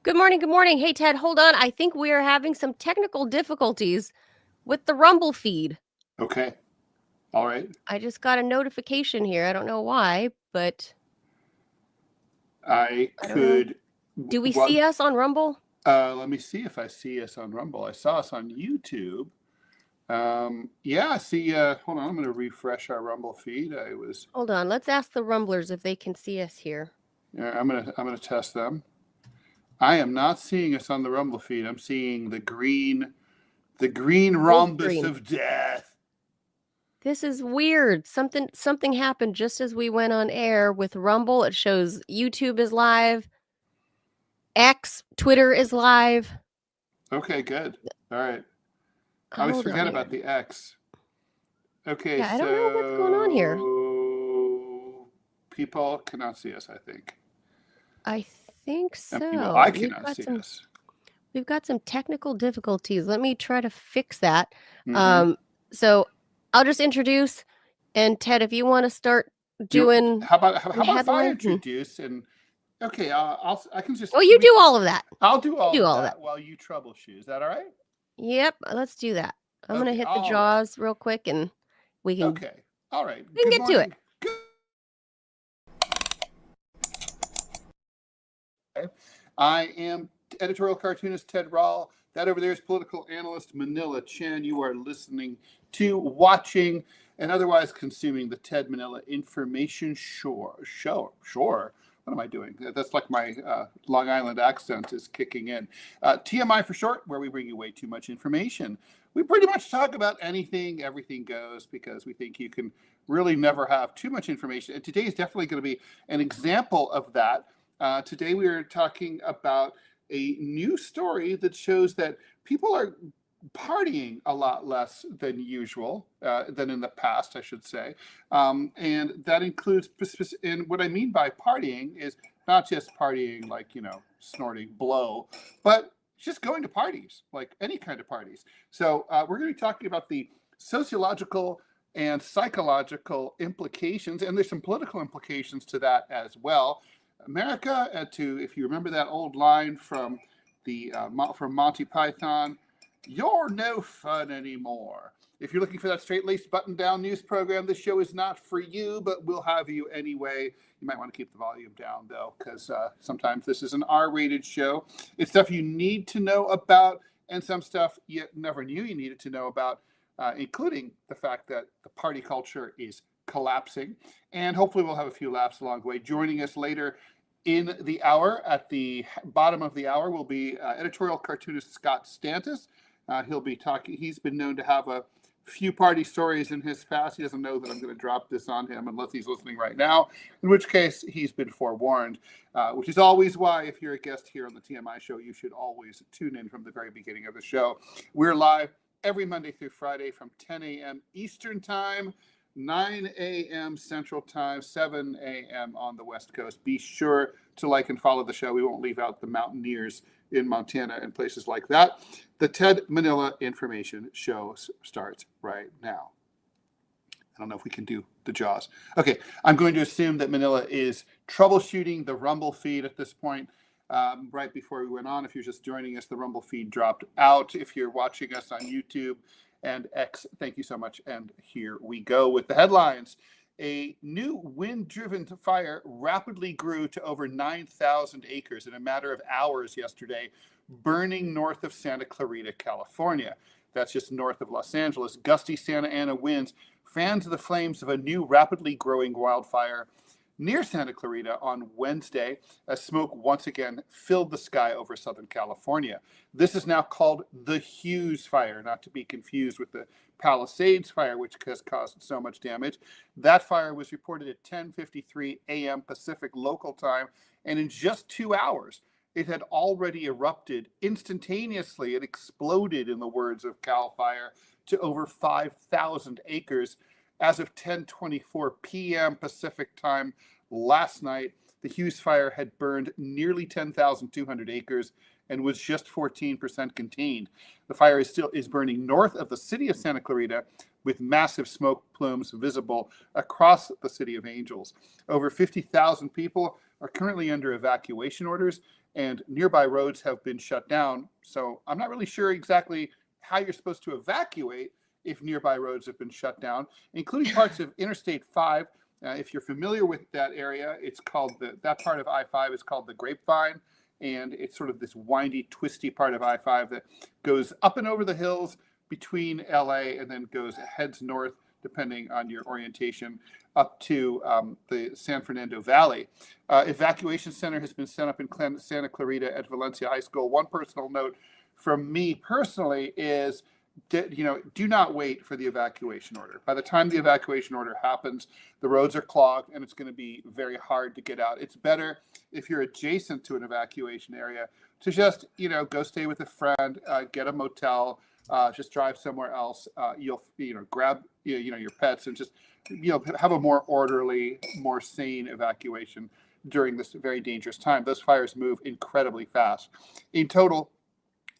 Good morning, good morning. Hey, Ted, hold on. I think we are having some technical difficulties with the Rumble feed. Okay. All right. I just got a notification here. I don't know why, but I I don't know. could. Do we see us on Rumble? Let me see if I see us on Rumble. I saw us on YouTube. Yeah, I see. Hold on, I'm going to refresh our Rumble feed. Hold on. Let's ask the Rumblers if they can see us here. I'm gonna test them. I am not seeing us on the Rumble feed. I'm seeing the green rhombus Green. of death. This is weird. Something happened just as we went on air with Rumble. It shows YouTube is live. Twitter is live. Okay, good. All right. I always forget about the X. Okay, yeah, I don't know what's going on here. People cannot see us, I think. I think so. I cannot see us. We've got some technical difficulties. Let me try to fix that. So I'll just introduce, and Ted, if you want to start doing, how about if I introduce and okay, I can just. Oh, you do all of that. I'll do all of that while you troubleshoot. Is that all right? Yep, let's do that. I'm gonna hit the JAWS real quick, and we can. Okay, all right. We can get to it. I am editorial cartoonist Ted Rall. That over there is political analyst Manila Chan. You are listening to, watching, and otherwise consuming the Ted Manila Information Show. What am I doing? That's like my Long Island accent is kicking in. TMI for short, where we bring you way too much information. We pretty much talk about anything, everything goes, because we think you can really never have too much information. And today is definitely going to be an example of that. Today we are talking about a new story that shows that people are partying a lot less than usual, than in the past, I should say. And that includes, and what I mean by partying is not just partying like, snorting blow, but just going to parties, like any kind of parties. So we're going to be talking about the sociological and psychological implications, and there's some political implications to that as well. America, if you remember that old line from from Monty Python, "You're no fun anymore." If you're looking for that straight-laced, button-down news program, this show is not for you, but we'll have you anyway. You might want to keep the volume down, though, because sometimes this is an R-rated show. It's stuff you need to know about, and some stuff you never knew you needed to know about, including the fact that the party culture is collapsing. And hopefully we'll have a few laughs along the way. Joining us later in the hour, at the bottom of the hour, will be editorial cartoonist Scott Stantis. He'll be talking. He's been known to have a few party stories in his past. He doesn't know that I'm going to drop this on him unless he's listening right now, in which case he's been forewarned, which is always why, if you're a guest here on the TMI Show, you should always tune in from the very beginning of the show. We're live every Monday through Friday from 10 a.m. Eastern Time, 9 a.m. Central Time, 7 a.m. on the West Coast. Be sure to like and follow the show. We won't leave out the mountaineers in Montana and places like that. The Ted Manila Information Show starts right now. I don't know if we can do the JAWS. Okay, I'm going to assume that Manila is troubleshooting the Rumble feed at this point. Right before we went on, if you're just joining us, the Rumble feed dropped out. If you're watching us on YouTube and X, thank you so much. And here we go with the headlines. A new wind-driven fire rapidly grew to over 9,000 acres in a matter of hours yesterday, burning north of Santa Clarita, California. That's just north of Los Angeles. Gusty Santa Ana winds fanned the flames of a new rapidly growing wildfire near Santa Clarita on Wednesday, as smoke once again filled the sky over Southern California. This is now called the Hughes Fire, not to be confused with the Palisades Fire, which has caused so much damage. That fire was reported at 10:53 a.m. Pacific local time, and in just 2 hours, it had already erupted instantaneously. It exploded, in the words of CAL FIRE, to over 5,000 acres. As of 10:24 p.m. Pacific time last night, the Hughes Fire had burned nearly 10,200 acres and was just 14% contained. The fire is burning north of the city of Santa Clarita, with massive smoke plumes visible across the city of Angels. Over 50,000 people are currently under evacuation orders, and nearby roads have been shut down. So I'm not really sure exactly how you're supposed to evacuate if nearby roads have been shut down, including parts of Interstate 5. If you're familiar with that area, it's called that part of I-5 is called the Grapevine, and it's sort of this windy, twisty part of I-5 that goes up and over the hills between LA and then heads north, depending on your orientation, up to the San Fernando Valley. Evacuation center has been set up in Santa Clarita at Valencia High School. One personal note from me personally is, do not wait for the evacuation order. By the time the evacuation order happens, the roads are clogged and it's going to be very hard to get out. It's better if you're adjacent to an evacuation area to just, go stay with a friend, get a motel, just drive somewhere else. You'll, grab, your pets and just, have a more orderly, more sane evacuation during this very dangerous time. Those fires move incredibly fast. In total,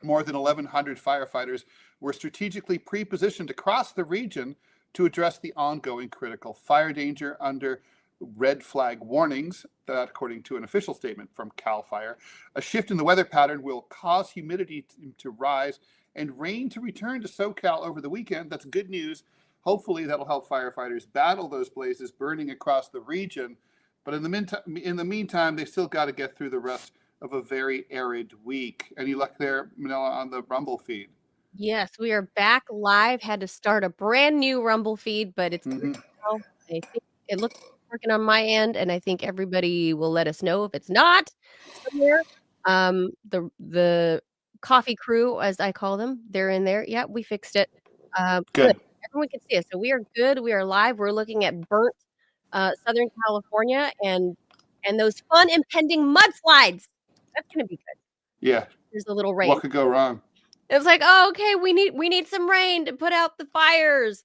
more than 1,100 firefighters were strategically pre-positioned across the region to address the ongoing critical fire danger under red flag warnings, that according to an official statement from CAL FIRE. A shift in the weather pattern will cause humidity to rise and rain to return to SoCal over the weekend. That's good news. Hopefully that'll help firefighters battle those blazes burning across the region. But in the meantime, they still got to get through the rest of a very arid week. Any luck there, Manila, on the Rumble feed? Yes, we are back live. Had to start a brand new Rumble feed, but it's Mhm. I think it looks working on my end, and I think everybody will let us know if it's not somewhere. The coffee crew, as I call them, they're in there. Yeah, we fixed it. Good. Good. Everyone can see us. So we are good. We are live. We're looking at burnt Southern California and those fun impending mudslides. That's gonna be good. Yeah. There's a little rain. What could go wrong? It's like, oh, okay, we need some rain to put out the fires.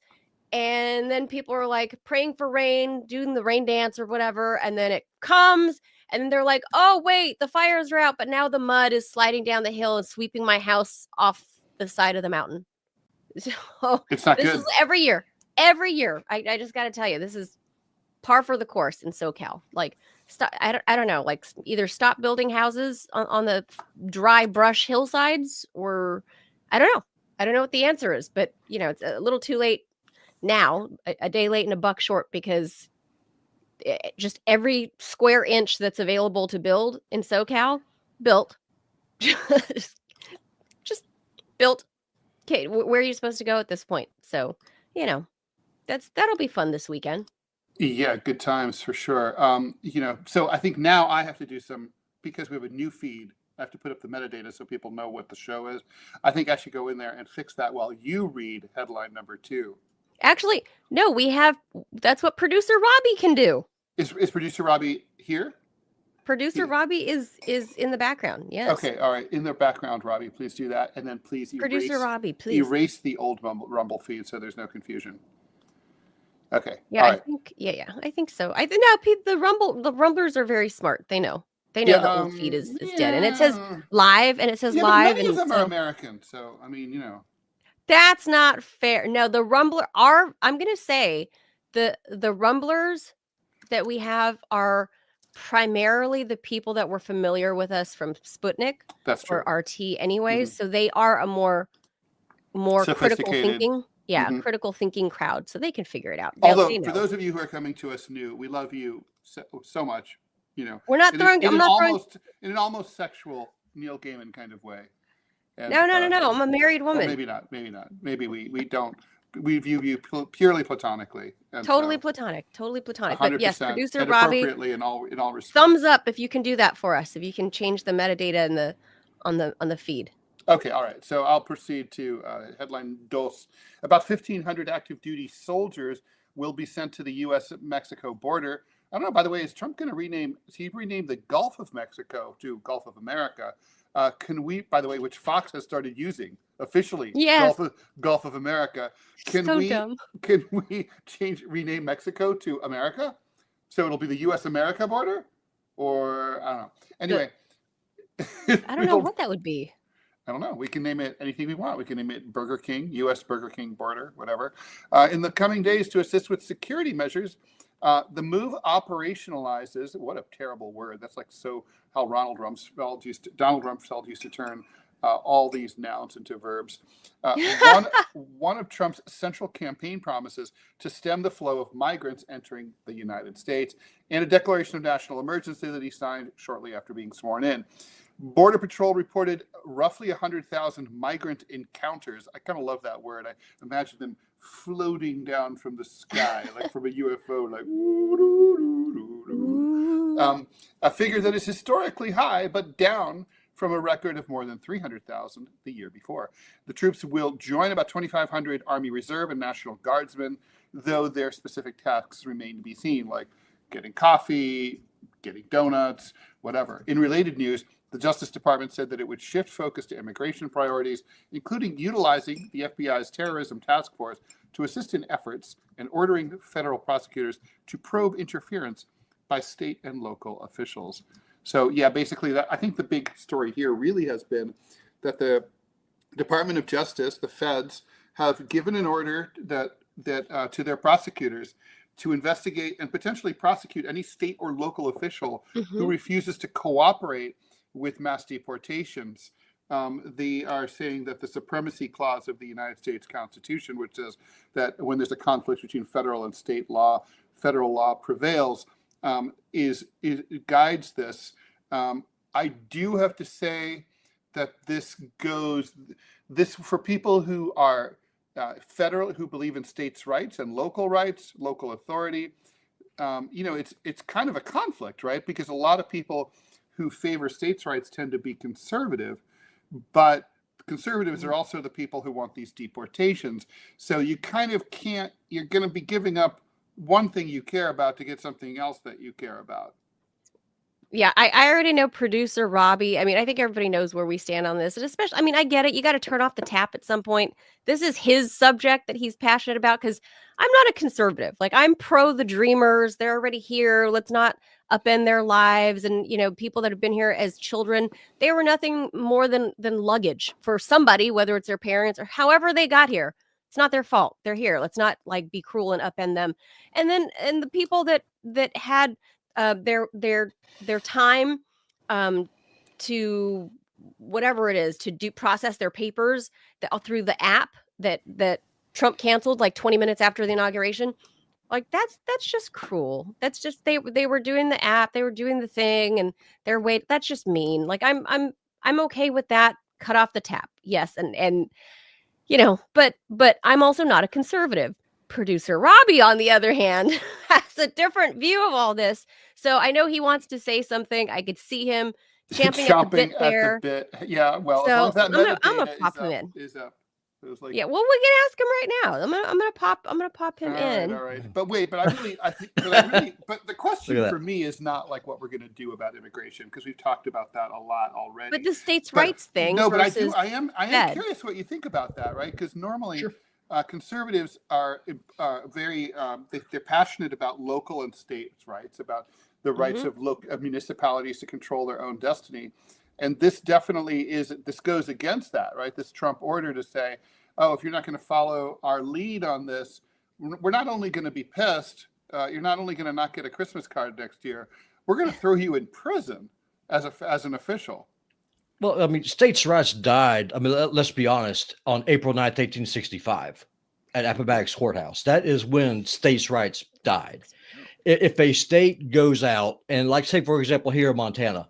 And then people are like praying for rain, doing the rain dance or whatever. And then it comes and then they're like, oh, wait, the fires are out. But now the mud is sliding down the hill and sweeping my house off the side of the mountain. So It's not this good. is every year. Every year. I just got to tell you, this is par for the course in SoCal. Like, stop. I don't know. Like, either stop building houses on the dry brush hillsides, or I don't know. I don't know what the answer is. But it's a little too late now. A day late and a buck short, because just every square inch that's available to build in SoCal built. just built. Okay, where are you supposed to go at this point? So that'll be fun this weekend. Yeah, good times for sure. So I think now I have to do because we have a new feed, I have to put up the metadata so people know what the show is. I think I should go in there and fix that while you read headline number 2. Actually, no, that's what producer Robbie can do. Is producer Robbie here? Producer Robbie is in the background. Yes. Okay, all right. In the background, Robbie, please do that. And then please Producer Robbie, please erase the old Rumble feed so there's no confusion. Okay. Yeah, all right. I think so. I think now the Rumblers are very smart. They know the old feed is dead, and it says live, and it says live. But many of them are American, so I mean, that's not fair. No, the Rumbler are. I'm gonna say the Rumblers that we have are primarily the people that were familiar with us from Sputnik or RT anyways. So they are a more critical thinking. Yeah, critical thinking crowd, so they can figure it out. Although, for those of you who are coming to us new, we love you so much. We're not throwing. In an almost sexual Neil Gaiman kind of way. And, no. I'm a married woman. Well, maybe not. Maybe we don't. We view you purely platonically. Totally platonic. But yes, producer and Robbie. Appropriately in all respects. Thumbs up if you can do that for us. If you can change the metadata on the feed. Okay, all right. So I'll proceed to headline dos. About 1,500 active duty soldiers will be sent to the U.S.-Mexico border. I don't know, by the way, is Trump going to rename the Gulf of Mexico to Gulf of America? Can we, by the way, which Fox has started using officially, yes. Gulf of America. Can we rename Mexico to America? So it'll be the U.S.-America border? Or, I don't know. Anyway. I don't know what that would be. I don't know. We can name it anything we want. We can name it Burger King, U.S. Burger King border, whatever. In the coming days, to assist with security measures, the move operationalizes. What a terrible word. That's like so how Donald Rumsfeld used to turn all these nouns into verbs. One of Trump's central campaign promises to stem the flow of migrants entering the United States, and a declaration of national emergency that he signed shortly after being sworn in. Border Patrol reported roughly 100,000 migrant encounters. I kind of love that word. I imagine them floating down from the sky, like from a UFO, like a figure that is historically high, but down from a record of more than 300,000 the year before. The troops will join about 2,500 Army Reserve and National Guardsmen, though their specific tasks remain to be seen, like getting coffee, getting donuts, whatever. In related news, the Justice Department said that it would shift focus to immigration priorities, including utilizing the FBI's terrorism task force to assist in efforts and ordering federal prosecutors to probe interference by state and local officials. So, yeah, basically, I think the big story here really has been that the Department of Justice, the feds, have given an order that to their prosecutors to investigate and potentially prosecute any state or local official who refuses to cooperate with mass deportations. They are saying that the supremacy clause of the United States Constitution, which says that when there's a conflict between federal and state law, federal law prevails, guides this. I do have to say that this for people who are federal, who believe in states' rights and local rights, local authority. It's kind of a conflict, right? Because a lot of people who favor states' rights tend to be conservative, but conservatives are also the people who want these deportations. So you kind of can't, you're going to be giving up one thing you care about to get something else that you care about. Yeah, I already know producer Robbie. I mean, I think everybody knows where we stand on this. And especially, I mean, I get it. You got to turn off the tap at some point. This is his subject that he's passionate about, because I'm not a conservative. Like, I'm pro the dreamers. They're already here. Let's not upend their lives. And, people that have been here as children, they were nothing more than luggage for somebody, whether it's their parents or however they got here. It's not their fault. They're here. Let's not be cruel and upend them. And the people that had their time to whatever it is to process their papers through the app that Trump canceled like 20 minutes after the inauguration. Like that's just cruel. That's just they were doing the app, they were doing the thing, and they're that's just mean. Like I'm okay with that. Cut off the tap. Yes, and but I'm also not a conservative. Producer Robbie, on the other hand, has a different view of all this. So I know he wants to say something. I could see him champing at the bit there. Yeah, well, so as long as that I'm gonna pop him in. It was like, yeah, well, we can ask him right now. I'm gonna pop him in. All right. But wait, but the question for me is not like what we're gonna do about immigration, because we've talked about that a lot already. But the states' rights thing. No, but I am curious what you think about that, right? Because normally conservatives are very they're passionate about local and states' rights, about the rights of municipalities to control their own destiny. And this definitely this goes against that, right? This Trump order to say, oh, if you're not going to follow our lead on this, we're not only going to be pissed, you're not only going to not get a Christmas card next year, we're going to throw you in prison as an official. Well, I mean, states' rights died, I mean, let's be honest, on April 9th, 1865 at Appomattox Courthouse. That is when states' rights died. If a state goes out, and like say, for example, here in Montana,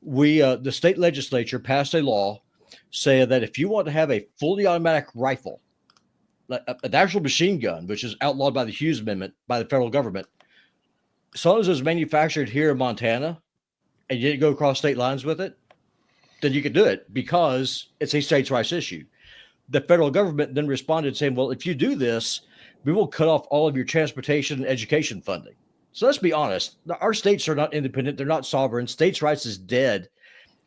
the state legislature passed a law saying that if you want to have a fully automatic rifle, like an actual machine gun, which is outlawed by the Hughes Amendment by the federal government, as long as it's manufactured here in Montana and you didn't go across state lines with it, then you could do it because it's a states' rights issue. The federal government then responded saying, well, if you do this, we will cut off all of your transportation and education funding. So let's be honest. Our states are not independent. They're not sovereign. States' rights is dead.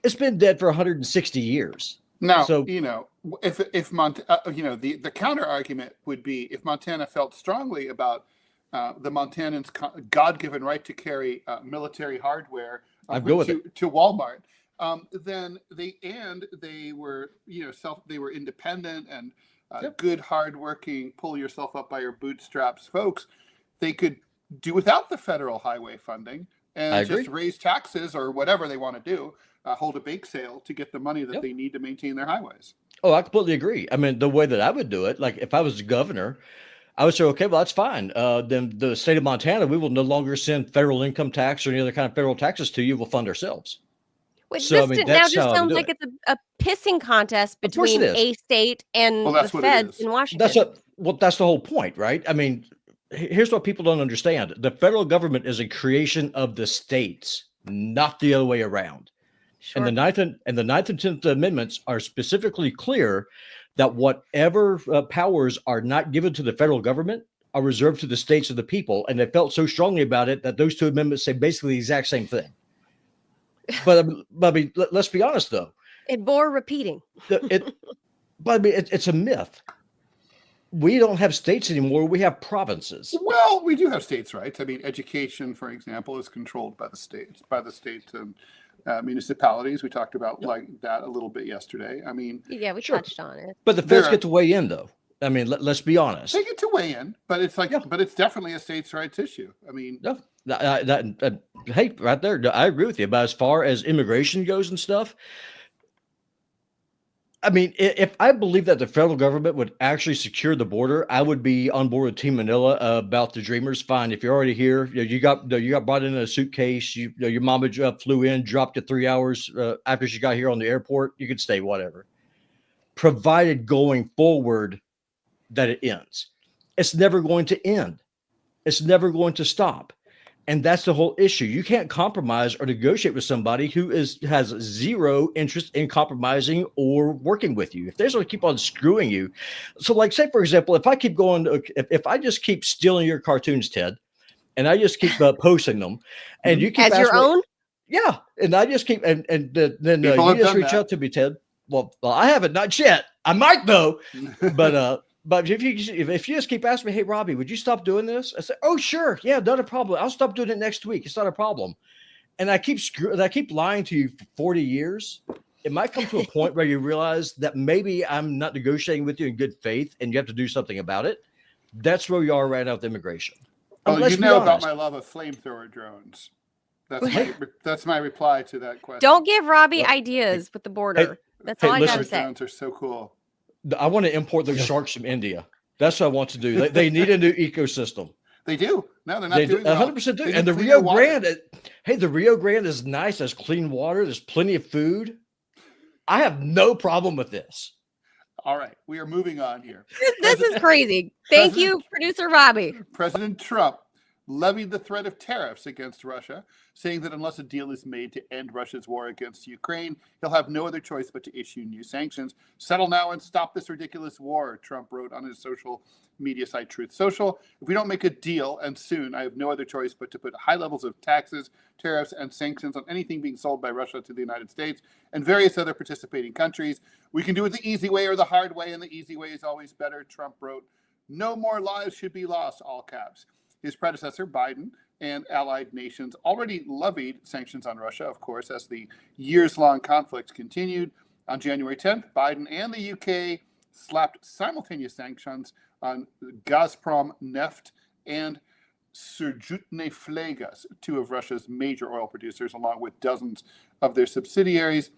It's been dead for 160 years. Now, so, if Montana, the counter argument would be if Montana felt strongly about the Montanans' God-given right to carry military hardware to Walmart, then they were they were independent and Yep. good, hardworking, pull yourself up by your bootstraps folks. They could do without the federal highway funding and just raise taxes or whatever they want to do, hold a bake sale to get the money that they need to maintain their highways. Oh, I completely agree. I mean, the way that I would do it, like if I was the governor, I would say, okay, well, that's fine. Then the state of Montana, we will no longer send federal income tax or any other kind of federal taxes to you. We'll fund ourselves. Which So, this now just sounds like it's a pissing contest between a state and the feds in Washington. That's the whole point, right? I mean, here's what people don't understand. The federal government is a creation of the states, not the other way around. Sure. And the ninth and 10th Amendments are specifically clear that whatever powers are not given to the federal government are reserved to the states and the people. And they felt so strongly about it that those two amendments say basically the exact same thing. But I mean, let's be honest, though. It bore repeating. But I mean, it's a myth. We don't have states anymore. We have provinces. Well, we do have states' rights. I mean, education, for example, is controlled by the states and municipalities. We talked about like that a little bit yesterday. I mean, yeah, we touched on it. But the feds get to weigh in, though. I mean, let's be honest. They get to weigh in, but it's like, but it's definitely a states' rights issue. I mean, hey, right there, I agree with you. But as far as immigration goes and stuff, I mean, if I believe that the federal government would actually secure the border, I would be on board with Team Manila about the Dreamers. Fine, if you're already here, you got brought in a suitcase. Your mama flew in, dropped you 3 hours after she got here on the airport. You could stay, whatever. Provided going forward that it ends, it's never going to end. It's never going to stop. And that's the whole issue. You can't compromise or negotiate with somebody who has zero interest in compromising or working with you. If they're going to keep on screwing you. So like, say, for example, if I keep going, if I just keep stealing your cartoons, Ted, and I just keep posting them and you keep as your own. Yeah. And I just keep, and then you just reach out to me, Ted. Well, I haven't, not yet. I might though, but if you just keep asking me, hey, Robbie, would you stop doing this? I say, oh, sure. Yeah, not a problem. I'll stop doing it next week. It's not a problem. And I keep lying to you for 40 years. It might come to a point where you realize that maybe I'm not negotiating with you in good faith and you have to do something about it. That's where we are right now with immigration. Well, you know about my love of flamethrower drones. That's my reply to that question. Don't give Robbie ideas with the border. That's all I got to say. Drones are so cool. I want to import those sharks from India. That's what I want to do. They need a new ecosystem. They do. No, they're not doing 100% do. And the Rio Grande, the Rio Grande is nice. There's clean water. There's plenty of food. I have no problem with this. All right. We are moving on here. This is crazy. Thank you, producer Robbie. President Trump levied the threat of tariffs against Russia, saying that unless a deal is made to end Russia's war against Ukraine, he'll have no other choice but to issue new sanctions. Settle now and stop this ridiculous war, Trump wrote on his social media site Truth Social. If we don't make a deal, and soon, I have no other choice but to put high levels of taxes, tariffs, and sanctions on anything being sold by Russia to the United States and various other participating countries. We can do it the easy way or the hard way, and the easy way is always better, Trump wrote. No more lives should be lost, all caps. His predecessor, Biden, and allied nations already levied sanctions on Russia, of course, as the years-long conflict continued. On January 10th, Biden and the UK slapped simultaneous sanctions on Gazprom Neft and Surjutne Flegas, two of Russia's major oil producers, along with dozens of their subsidiaries.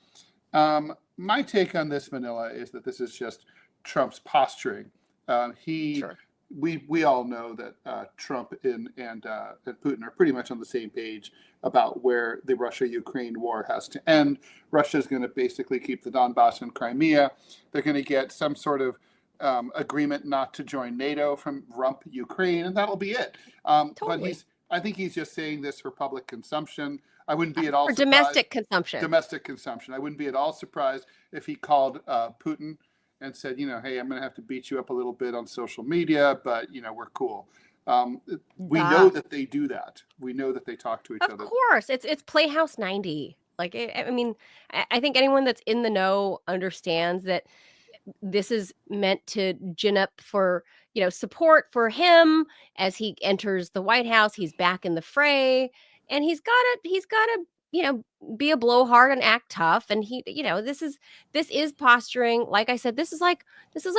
My take on this, Manila, is that this is just Trump's posturing. Sure. We all know that Trump and Putin are pretty much on the same page about where the Russia-Ukraine war has to end. Russia is going to basically keep the Donbass and Crimea. They're going to get some sort of agreement not to join NATO from rump Ukraine, and that'll be it. Totally. But I think he's just saying this for public consumption. I wouldn't be at all surprised. Domestic consumption. I wouldn't be at all surprised if he called Putin and said, hey, I'm going to have to beat you up a little bit on social media, but, we're cool. We know that they do that. We know that they talk to each other. Of course. It's Playhouse 90. Like, I think anyone that's in the know understands that this is meant to gin up for, support for him as he enters the White House. He's back in the fray, and he's got to be a blowhard and act tough. And he, this is posturing. Like I said, this is like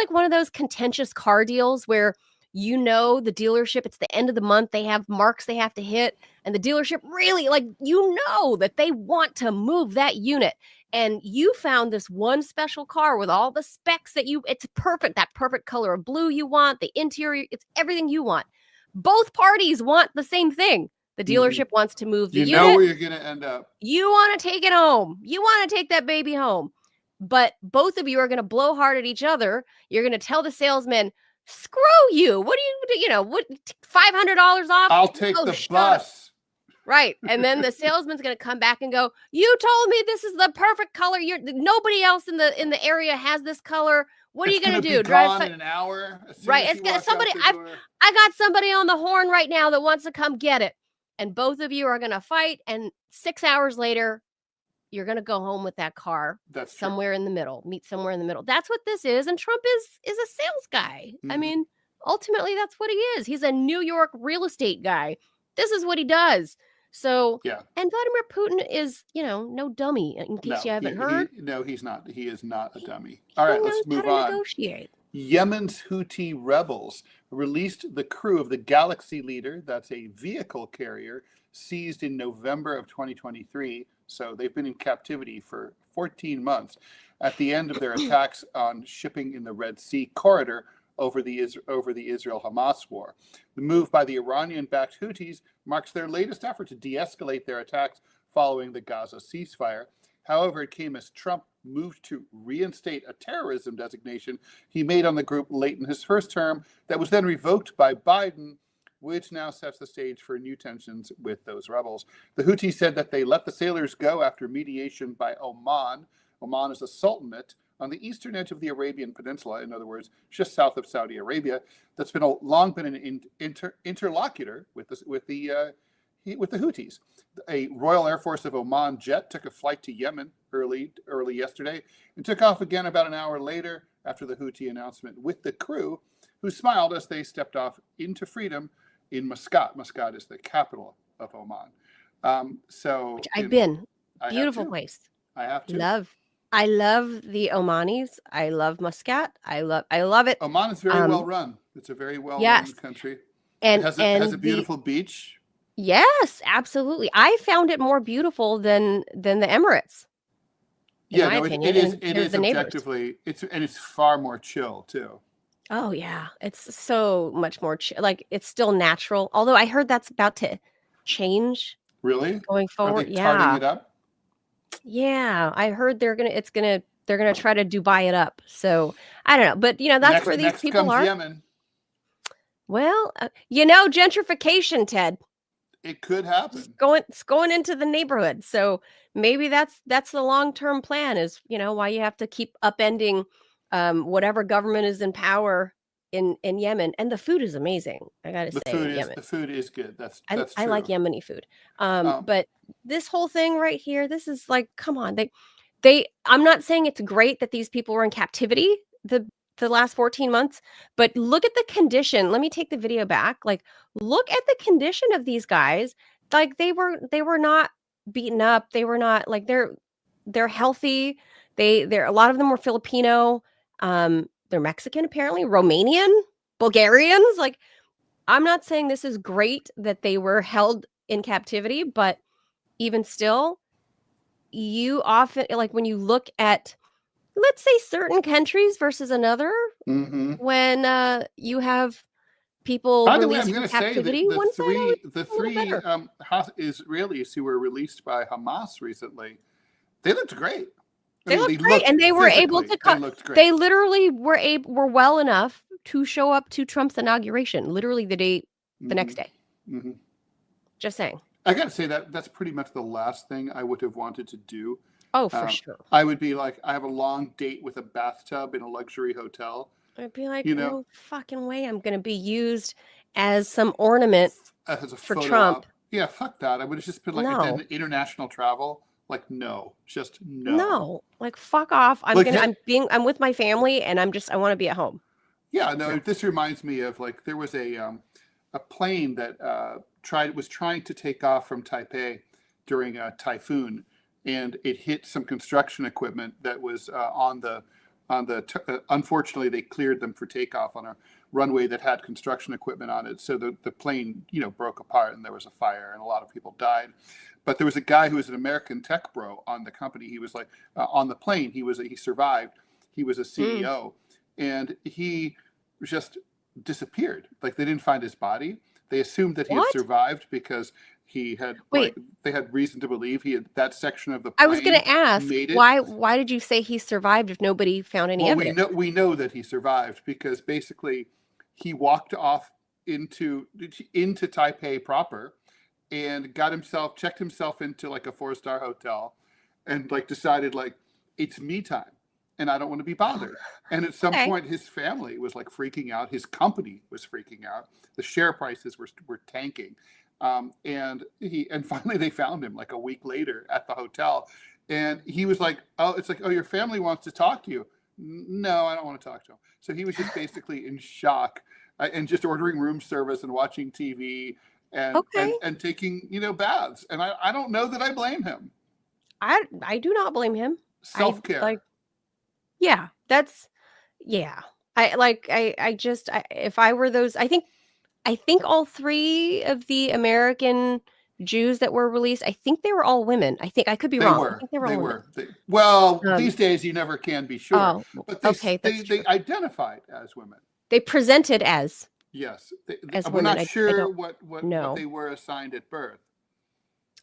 one of those contentious car deals where the dealership, it's the end of the month, they have marks they have to hit, and the dealership really that they want to move that unit. And you found this one special car with all the specs it's perfect, that perfect color of blue you want, the interior, it's everything you want. Both parties want the same thing. The dealership wants to move the unit. You know where you're going to end up. You want to take it home. You want to take that baby home. But both of you are going to blow hard at each other. You're going to tell the salesman, screw you. What do you what, $500 off? I'll take the bus. Right. And then the salesman's going to come back and go, you told me this is the perfect color. Nobody else in the area has this color. What are you going to do? Drive in an hour? Right. It's got somebody. I got somebody on the horn right now that wants to come get it. And both of you are going to fight. And 6 hours later, you're going to go home with that car. That's somewhere in the middle. Meet somewhere in the middle. That's what this is. And Trump is a sales guy. I mean, ultimately, that's what he is. He's a New York real estate guy. This is what he does. So, yeah. And Vladimir Putin is, no dummy, in case you haven't heard. He's not. He is not a dummy. All right, let's move on. Negotiate. Yemen's Houthi rebels released the crew of the Galaxy Leader, that's a vehicle carrier, seized in November of 2023. So they've been in captivity for 14 months at the end of their attacks on shipping in the Red Sea corridor over the Israel-Hamas war. The move by the Iranian-backed Houthis marks their latest effort to de-escalate their attacks following the Gaza ceasefire. However, it came as Trump moved to reinstate a terrorism designation he made on the group late in his first term that was then revoked by Biden, which now sets the stage for new tensions with those rebels. The Houthis said that they let the sailors go after mediation by Oman. Oman is a sultanate on the eastern edge of the Arabian Peninsula, in other words, just south of Saudi Arabia, that's long been an interlocutor with the Houthis. A Royal Air Force of Oman jet took a flight to Yemen early yesterday and took off again about an hour later after the Houthi announcement with the crew, who smiled as they stepped off into freedom in Muscat. Muscat is the capital of Oman. Which I've been. Beautiful place. I have to. I love the Omanis. I love Muscat. I love it. Oman is very well run. It's a very well run country. And it has a beautiful beach. Yes, absolutely. I found it more beautiful than the Emirates. Yeah, no, it is objectively. It's far more chill too. Oh yeah, it's so much more chill. Like it's still natural. Although I heard that's about to change. Really? Going forward, Are they tarting it up? Yeah, I heard they're gonna try to Dubai it up. So I don't know, but that's where these people are. Yemen. Well, gentrification, Ted. It could happen. It's going into the neighborhood. So maybe that's the long-term plan is, why you have to keep upending whatever government is in power in Yemen. And the food is amazing. I got to say, the food is good. That's true. I like Yemeni food. But this whole thing right here, this is like, come on. I'm not saying it's great that these people were in captivity the last 14 months, but look at the condition. Let me take the video back. Like, look at the condition of these guys. Like they were not beaten up. They were not like they're healthy. They're a lot of them were Filipino. They're Mexican, apparently, Romanian, Bulgarians. Like, I'm not saying this is great that they were held in captivity, but even still, you often when you look at, let's say, certain countries versus another, when you have people released from captivity, the three Israelis who were released by Hamas recently, they looked great. They looked great, and they were able to. They literally were well enough to show up to Trump's inauguration, literally the next day. Mm-hmm. Just saying. I got to say that's pretty much the last thing I would have wanted to do. Oh, for sure. I would be like, I have a long date with a bathtub in a luxury hotel. I'd be like, no fucking way I'm going to be used as some ornament for Trump. Op. Yeah, fuck that. I would have just been like international travel. Like, no, just no. No, like, fuck off. I'm with my family, and I want to be at home. Yeah, no. This reminds me of there was a plane that was trying to take off from Taipei during a typhoon, and it hit some construction equipment that was unfortunately, they cleared them for takeoff on a runway that had construction equipment on it. So the plane, broke apart, and there was a fire, and a lot of people died. But there was a guy who was an American tech bro on the company. He was like on the plane. He survived. He was a CEO, and he just disappeared. Like, they didn't find his body. They assumed that he had survived because he had. They had reason to believe he had that section of the plane. I was going to ask why did you say he survived if nobody found any evidence? We know that he survived because basically he walked off into Taipei proper and checked himself into like a 4-star hotel, and like decided like, it's me time and I don't want to be bothered. And at some point his family was like freaking out. His company was freaking out. The share prices were tanking. And finally they found him like a week later at the hotel, and he was like, oh, your family wants to talk to you. No, I don't want to talk to him. So he was just basically in shock and just ordering room service and watching TV and taking, baths. And I don't know that I blame him. I do not blame him. Self-care. If I were those, I think all 3 of the American Jews that were released, I think they were all women. I think I could be wrong. I think they were. These days you never can be sure. But they identified as women. They presented as. Yes. As we're women. Not sure what they were assigned at birth.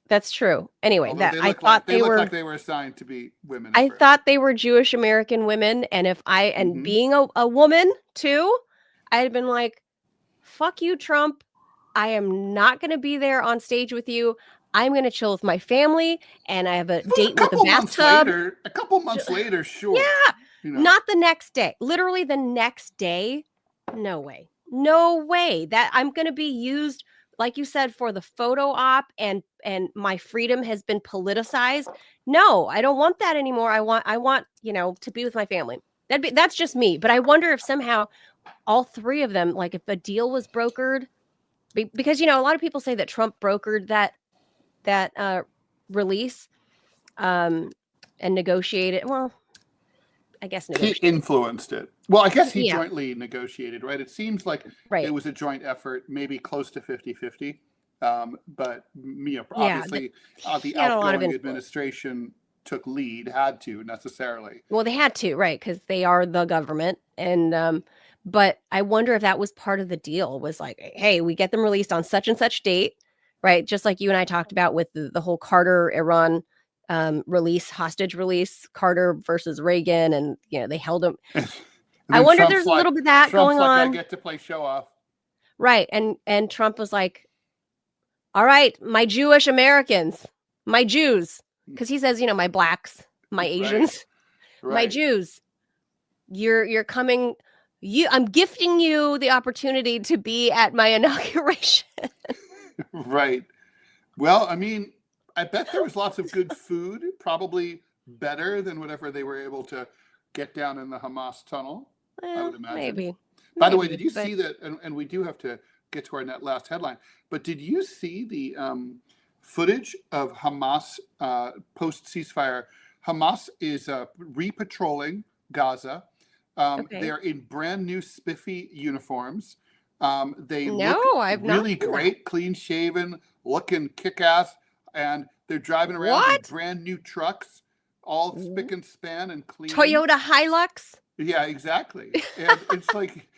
That's true. Anyway, they look like they were assigned to be women. I thought they were Jewish American women, and being a woman too, I had been like, fuck you, Trump. I am not going to be there on stage with you. I'm going to chill with my family, and I have a date with a bathtub. A couple months later, sure. Yeah. Not the next day. Literally the next day. No way. That I'm going to be used, like you said, for the photo op, and my freedom has been politicized. No, I don't want that anymore. I want, to be with my family. That's just me. But I wonder if somehow all 3 of them, like if a deal was brokered, because, a lot of people say that Trump brokered that release and negotiated. Well, I guess he influenced it. Well, I guess he jointly negotiated, right? It seems like it was a joint effort, maybe close to 50-50. But obviously the outgoing administration took lead, had to necessarily. Well, they had to, right? Because they are the government. And but I wonder if that was part of the deal, was like, hey, we get them released on such and such date, right? Just like you and I talked about with the whole Carter-Iran hostage release, Carter versus Reagan, and they held him. I wonder if there's a little bit of that going on. I get to play show off. Right. And Trump was like, all right, my Jewish Americans, my Jews, because he says, my blacks, my Asians, my Jews, you're coming. I'm gifting you the opportunity to be at my inauguration. Right. Well, I mean, I bet there was lots of good food, probably better than whatever they were able to get down in the Hamas tunnel. I would imagine. Maybe. By the way, did you see that? And we do have to get to our last headline. But did you see the footage of Hamas post ceasefire? Hamas is re-patrolling Gaza. They're in brand new spiffy uniforms. They look really great, clean shaven, looking kick-ass, and they're driving around in brand new trucks, all spick and span and clean. Toyota Hilux. Yeah, exactly. And it's like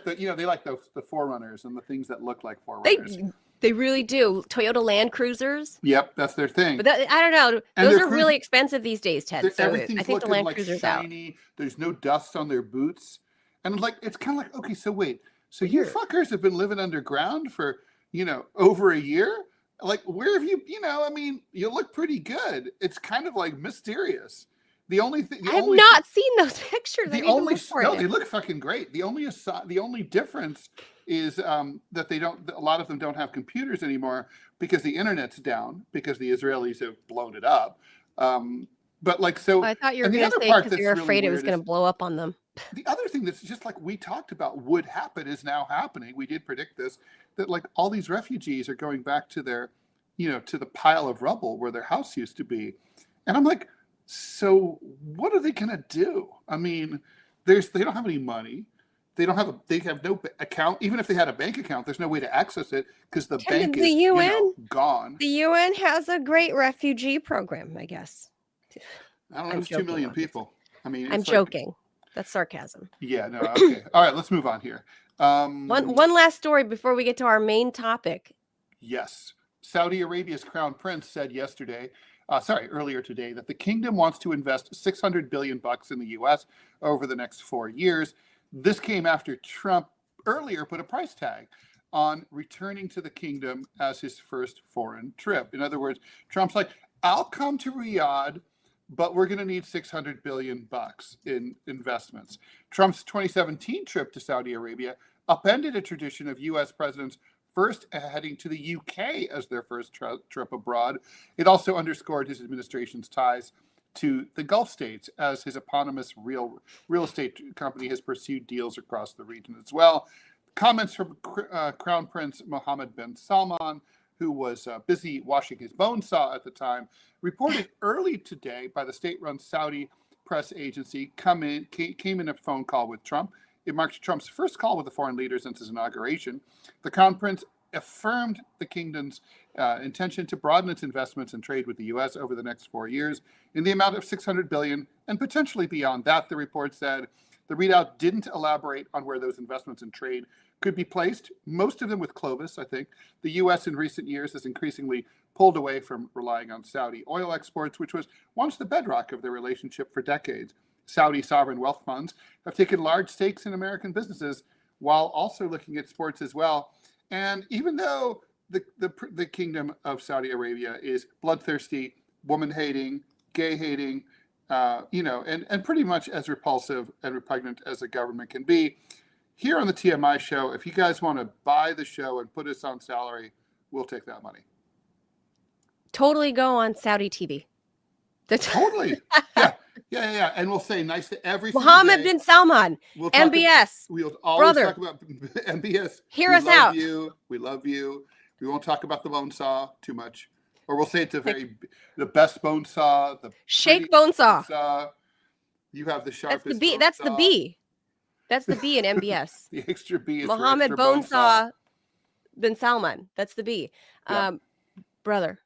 the they like the Forerunners and the things that look like Forerunners. They really do. Toyota Land Cruisers. Yep, that's their thing. But I don't know. Those are really expensive these days, Ted. So everything's I think the Land Cruiser's shiny. Out. There's no dust on their boots, and it's kind of like, okay, so wait, so you fuckers have been living underground for over a year. Like, where have you? I mean, you look pretty good. It's kind of like mysterious. The only thing I have not seen those pictures. They look fucking great. The only difference is that a lot of them don't have computers anymore because the internet's down because the Israelis have blown it up. But like, so I thought you were going to say because you're afraid it was going to blow up on them. The other thing that's just like we talked about would happen is now happening. We did predict this, that like all these refugees are going back to their to the pile of rubble where their house used to be. And I'm like, so what are they going to do? I mean, they don't have any money. They have no account. Even if they had a bank account, there's no way to access it because the bank is gone. The UN has a great refugee program, I guess. I don't know. It's 2 million people. I mean, I'm joking. That's sarcasm. Yeah, no. Okay. All right. Let's move on here. One last story before we get to our main topic. Yes. Saudi Arabia's crown prince said earlier today, that the kingdom wants to invest $600 billion in the U.S. over the next 4 years. This came after Trump earlier put a price tag on returning to the kingdom as his first foreign trip. In other words, Trump's like, I'll come to Riyadh, but we're going to need $600 billion in investments. Trump's 2017 trip to Saudi Arabia upended a tradition of U.S. presidents first heading to the UK as their first trip abroad. It also underscored his administration's ties to the Gulf states, as his eponymous real estate company has pursued deals across the region as well. Comments from Crown Prince Mohammed bin Salman, who was busy washing his bone saw at the time, reported early today by the state-run Saudi press agency, came in a phone call with Trump. It marked Trump's first call with a foreign leader since his inauguration. The Crown Prince affirmed the kingdom's intention to broaden its investments and trade with the U.S. over the next 4 years in the amount of $600 billion and potentially beyond that, the report said. The readout didn't elaborate on where those investments in trade could be placed, most of them with Clovis, I think. The U.S. in recent years has increasingly pulled away from relying on Saudi oil exports, which was once the bedrock of their relationship for decades. Saudi sovereign wealth funds have taken large stakes in American businesses while also looking at sports as well. And even though the kingdom of Saudi Arabia is bloodthirsty, woman-hating, gay-hating, and pretty much as repulsive and repugnant as a government can be, here on the TMI Show, if you guys want to buy the show and put us on salary, we'll take that money. Totally go on Saudi TV. Totally. Yeah. And we'll say nice to every Mohammed bin Salman, MBS. We'll always talk about MBS. Hear us out. We love you. We won't talk about the bone saw too much. Or we'll say it's the best bone saw. The shake bone saw. You have the sharpest. That's the B. That's the B. That's the B in MBS. The extra B is Mohammed bone saw bin Salman. That's the B. Yep. Brother,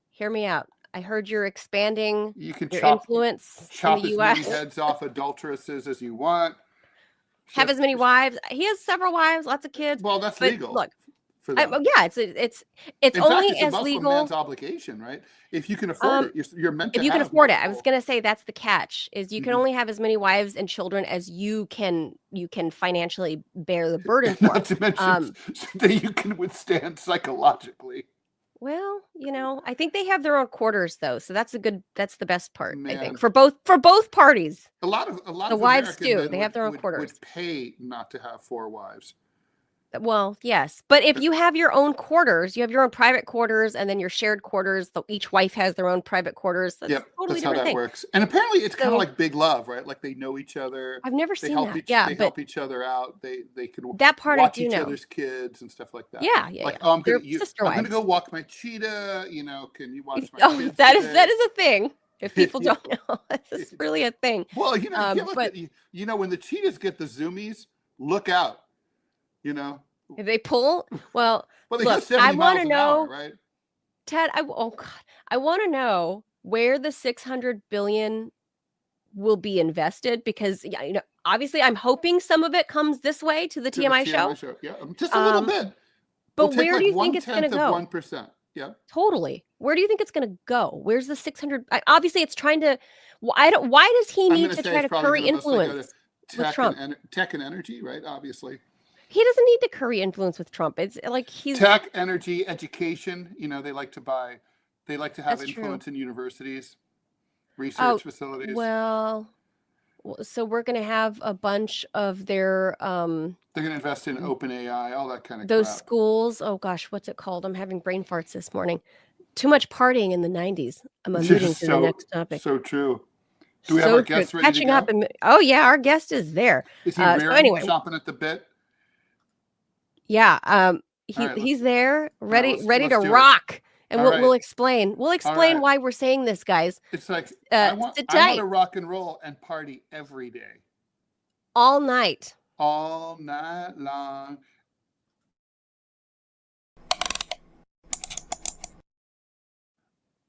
hear me out. I heard you're expanding your influence chop in the as U.S. many heads off adulteresses as you want. Have as many wives. He has several wives, lots of kids. Well, that's legal. Look, it's only a as Muslim legal. man's obligation, right? If you can afford it, you're meant to. If you can afford it, I was going to say that's the catch: is you can only have as many wives and children as you can financially bear the burden for. Not to mention that you can withstand psychologically. Well, I think they have their own quarters though, so that's the best part. Man. I think for both parties. A lot of the wives do. They have their own quarters. Would pay not to have 4 wives. Well, yes, but if you have your own quarters, you have your own private quarters, and then your shared quarters. Each wife has their own private quarters. That's totally that's how that thing. works. And apparently, it's kind of like Big Love, right? Like they know each other. I've never seen that. They help each other out. They can that part watch I do each know. other's kids and stuff like that. Yeah. Like, I'm going to go walk my cheetah. Can you watch my kids? That is a thing. If people don't know, it's really a thing. Well, you know, when the cheetahs get the zoomies, look out. If they pull, well they look, go I want to know, hour, right? Ted. I want to know where the $600 billion will be invested, because obviously I'm hoping some of it comes this way to the TMI show. Yeah, just a little bit. But where do you think it's going to go? 1%. Yeah, totally. Where do you think it's going to go? Where's the 600? Obviously, it's trying to. Why does he need to try to curry influence with Trump? Tech and energy, right? Obviously. He doesn't need to curry influence with Trump. It's like he's tech, energy, education. They like to have influence in universities, research facilities. Well, so we're going to have a bunch of their. They're going to invest in OpenAI, all that kind of those crap. Schools. Oh gosh, what's it called? I'm having brain farts this morning. Too much partying in the 90s. I'm moving to the next topic. So true. Do we have our guest ready catching up? Oh yeah, our guest is there. Is he chomping at the bit? Yeah, he's there, ready to rock. And All we'll right. explain. We'll right. explain why we're saying this, guys. It's like Sit I want tight to rock and roll and party every day, all night. all night long.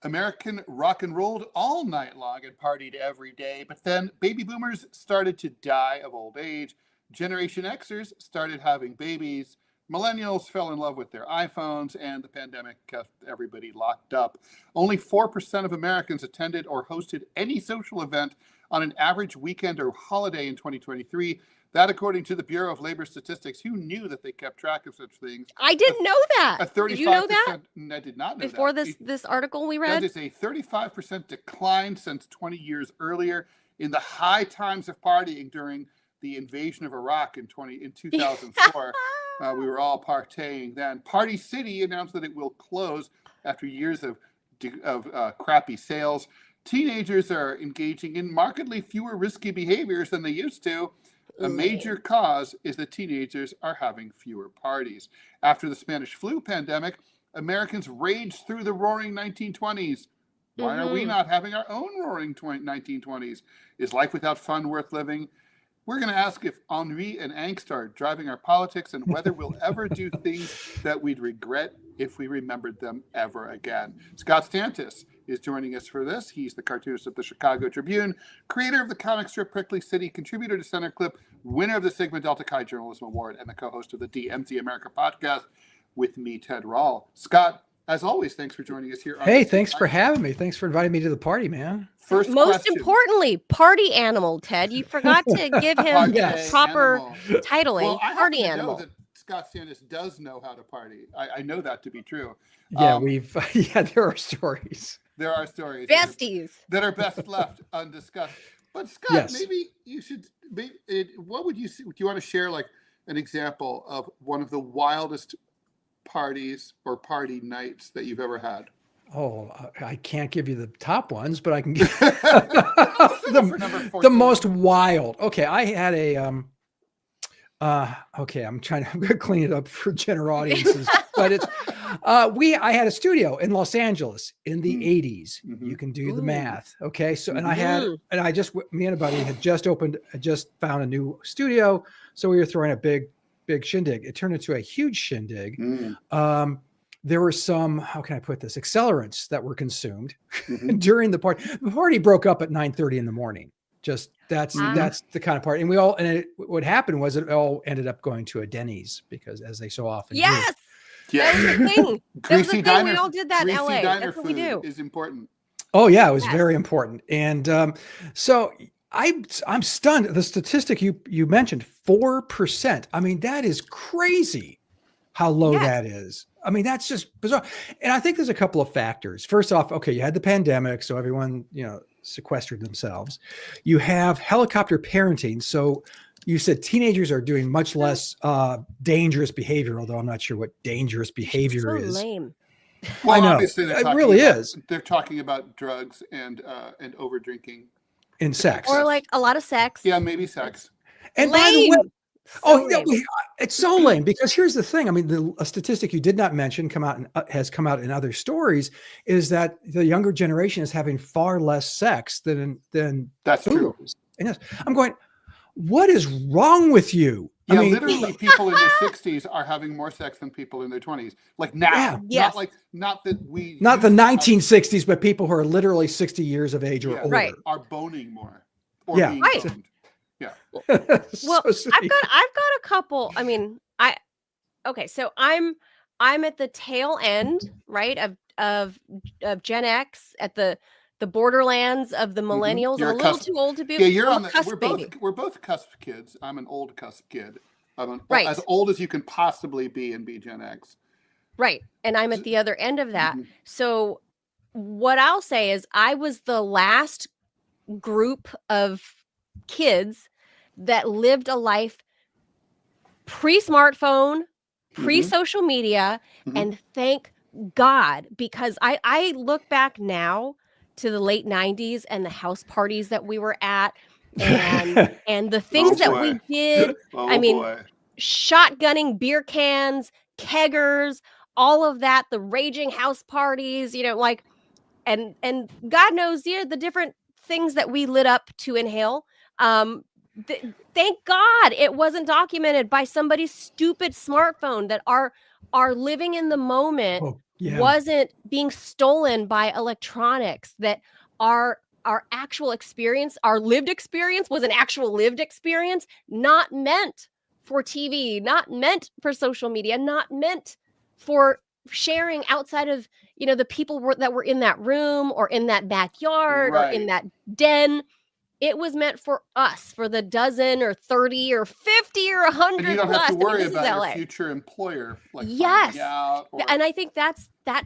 American rock and rolled all night long and partied every day, but then baby boomers started to die of old age. Generation Xers started having babies. Millennials fell in love with their iPhones, and the pandemic kept everybody locked up. Only 4% of Americans attended or hosted any social event on an average weekend or holiday in 2023. That, according to the Bureau of Labor Statistics, who knew that they kept track of such things? I didn't know that. A 35%. Did you know that? I did not know Before that. this article we read? That is a 35% decline since 20 years earlier. In the high times of partying during the invasion of Iraq in 2004, we were all partying then. Party City announced that it will close after years of crappy sales. Teenagers are engaging in markedly fewer risky behaviors than they used to. A major cause is that teenagers are having fewer parties. After the Spanish flu pandemic, Americans raged through the Roaring 1920s. Why are we not having our own Roaring 1920s? Is life without fun worth living? We're going to ask if ennui and angst are driving our politics and whether we'll ever do things that we'd regret if we remembered them ever again. Scott Stantis is joining us for this. He's the cartoonist of the Chicago Tribune, creator of the comic strip Prickly City, contributor to Center Clip, winner of the Sigma Delta Chi Journalism Award, and the co-host of the DMZ America podcast with me, Ted Rall. Scott, as always, thanks for joining us here. Hey, thanks for having me. Thanks for inviting me to the party, man. Most importantly, party animal, Ted. You forgot to give him the proper titling. Well, I party happen to animal. know that Scott Stantis does know how to party. I know that to be true. Yeah, there are stories. There are stories. Besties. That are best left undiscussed. But Scott, maybe you should, what would you, do you want to share like an example of one of the wildest parties or party nights that you've ever had? Oh, I can't give you the top ones, but I can give the most wild. Okay, I had a okay, I'm going to clean it up for general audiences, but it's I had a studio in Los Angeles in the 80s. You can do the math. Okay, so and me and a buddy had just found a new studio, so we were throwing a big shindig. It turned into a huge shindig. There were some, how can I put this, accelerants that were consumed during the party. The party broke up at 9:30 in the morning. Just that's the kind of party. And what happened was it all ended up going to a Denny's because, as they so often do. That was the thing. Greasy diner. We all did that in LA. That's what we do. Is important. Oh yeah, it was very important. And so I'm stunned. The statistic you mentioned, 4%. I mean, that is crazy how low that is. I mean, that's just bizarre. And I think there's a couple of factors. First off, okay, you had the pandemic, so everyone, sequestered themselves. You have helicopter parenting. So you said teenagers are doing much less dangerous behavior, although I'm not sure what dangerous behavior is. Lame. Well, I know. obviously It really is. They're talking about drugs and over drinking. In sex. Or like a lot of sex. Yeah, maybe sex. And lame. by the way, Lame. it's so lame because here's the thing. I mean, a statistic you did not mention has come out in other stories is that the younger generation is having far less sex than that's true. And yes, I'm going, what is wrong with you? Yeah, literally people in their 60s are having more sex than people in their 20s. Like now. Yeah. Not the 1960s, but people who are literally 60 years of age or older are boning more. Or being boned. Yeah. Well, I've got a couple. I mean, so I'm at the tail end, right, of Gen X, at the borderlands of the millennials. I'm a little too old to be. Yeah, you're I'm on the cusp we're baby. both cusp kids. I'm an old cusp kid. I'm Right. as old as you can possibly be and be Gen X. Right. And I'm at the other end of that. So what I'll say is I was the last group of kids that lived a life pre-smartphone, pre-social media, and thank God, because I look back now to the late 90s and the house parties that we were at and the things that we did. Shotgunning beer cans, keggers, all of that, the raging house parties, like, and God knows, the different things that we lit up to inhale. Thank God it wasn't documented by somebody's stupid smartphone, that our living in the moment wasn't being stolen by electronics, that our actual experience, our lived experience, was an actual lived experience, not meant for TV, not meant for social media, not meant for sharing outside of, the people that were in that room or in that backyard or in that den. It was meant for us, for the dozen or 30 or 50 or 100 And you don't plus. have to worry this is about LA. your future employer, like, Yes. finding out. And I think that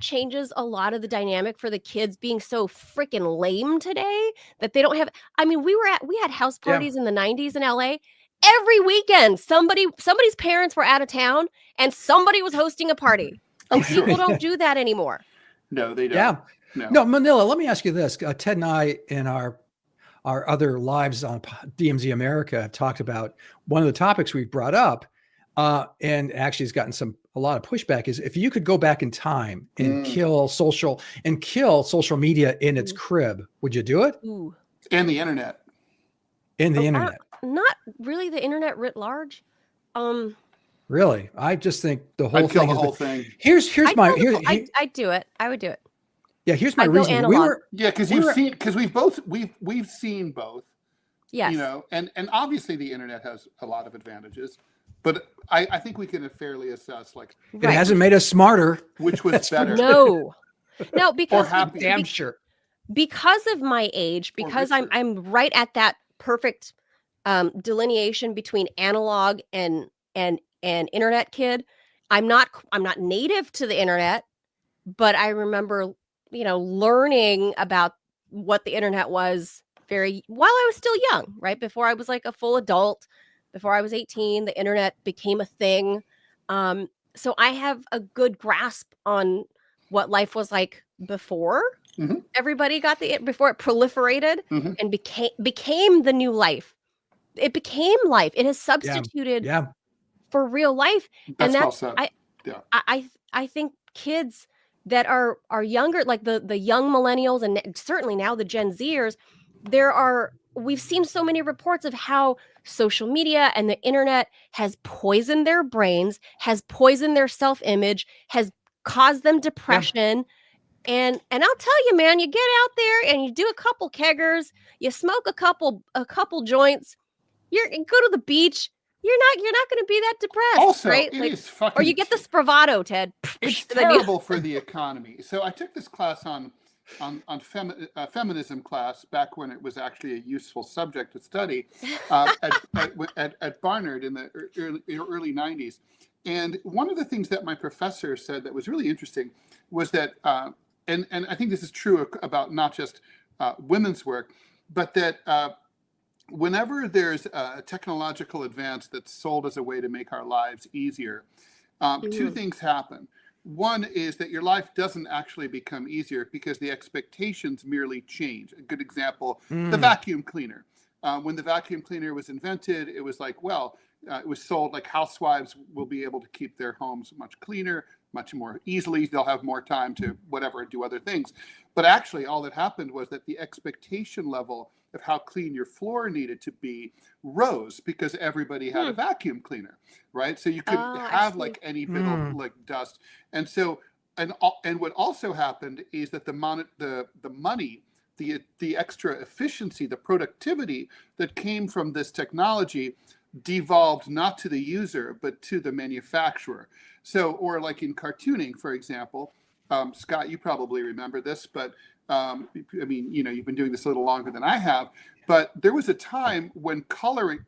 changes a lot of the dynamic for the kids being so freaking lame today, that they don't have. I mean, we had house parties in the 90s in LA. Every weekend, somebody's parents were out of town and somebody was hosting a party. Oh, sure. People don't do that anymore. No, they don't. Yeah. No, Manila, let me ask you this. Ted and I, in our other lives on DMZ America, have talked about one of the topics we've brought up, and actually has gotten a lot of pushback, is if you could go back in time and kill social media in its crib, would you do it? Ooh. And the internet. Internet. Not really the internet writ large. Really? I just think the whole I'd kill thing. The whole thing. Here's my. I'd do it. I would do it. Yeah, here's my reason. Because we've seen both. Yes. And obviously the internet has a lot of advantages, but I think we can fairly assess, like, it hasn't made us smarter. Which was better? No, because damn sure. Because of my age, because I'm right at that perfect delineation between analog and internet kid. I'm not native to the internet, but I remember, learning about what the internet was while I was still young, right? Before I was like a full adult, before I was 18, the internet became a thing. So I have a good grasp on what life was like before everybody got before it proliferated and became the new life. It became life. It has substituted for real life. That's and well said. I think kids that are younger, like the young millennials, and certainly now the Gen Zers, we've seen so many reports of how social media and the internet has poisoned their brains, has poisoned their self-image, has caused them depression. And I'll tell you, man, you get out there and you do a couple keggers, you smoke a couple joints, you go to the beach. You're not going to be that depressed, also, right? It is fucking. Or you get the Spravato, Ted. It's terrible for the economy. So I took this class on feminism class back when it was actually a useful subject to study at Barnard in the early 90s. And one of the things that my professor said that was really interesting was that, and I think this is true about not just women's work, but that whenever there's a technological advance that's sold as a way to make our lives easier, two things happen. One is that your life doesn't actually become easier because the expectations merely change. A good example, the vacuum cleaner. When the vacuum cleaner was invented, it was like, it was sold like housewives will be able to keep their homes much cleaner, much more easily. They'll have more time to do other things. But actually, all that happened was that the expectation level of how clean your floor needed to be rose because everybody had a vacuum cleaner, right? So you couldn't have like any bit of like dust. And so, and what also happened is that the money, the extra efficiency, the productivity that came from this technology devolved not to the user, but to the manufacturer. So, or like in cartooning, for example, Scott, you probably remember this, but I mean, you've been doing this a little longer than I have, but there was a time when coloring,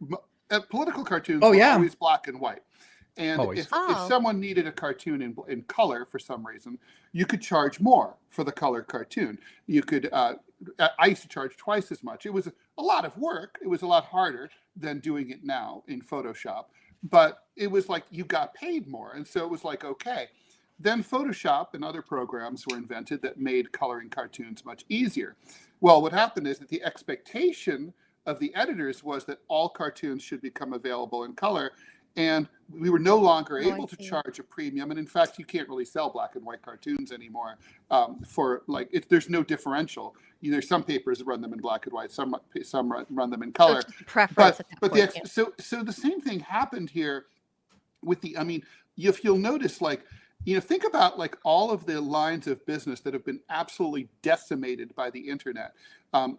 political cartoons were always black and white. And if someone needed a cartoon in color for some reason, you could charge more for the color cartoon. You could, I used to charge twice as much. It was a lot of work. It was a lot harder than doing it now in Photoshop, but it was like you got paid more. And so it was like, okay. Then Photoshop and other programs were invented that made coloring cartoons much easier. Well, what happened is that the expectation of the editors was that all cartoons should become available in color. and we were no longer Oh, I able to see. charge a premium. And in fact, you can't really sell black and white cartoons anymore for like, there's no differential. There's some papers that run them in black and white, some run them in So color. it's just a preference at that But point. so the same thing happened here with the, I mean, if you'll notice, like, think about like all of the lines of business that have been absolutely decimated by the internet.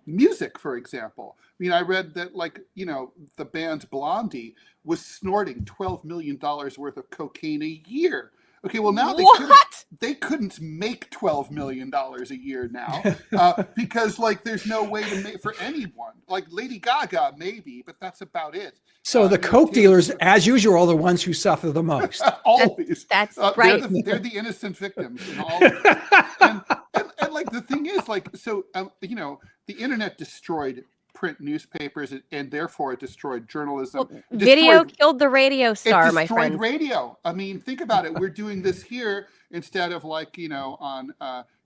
Music, for example. I read that, like, the band Blondie was snorting $12 million worth of cocaine a year. Okay, well, now they couldn't make $12 million a year now because, like, there's no way to make for anyone. Like Lady Gaga, maybe, but that's about it. So the coke dealers, as usual, are the ones who suffer the most. Always. That's right. They're the innocent victims in all of this. And like the thing is, like, so the internet destroyed print newspapers, and therefore it destroyed journalism. Video killed the radio star, my friend. It destroyed radio. I mean, think about it. We're doing this here instead of, like, on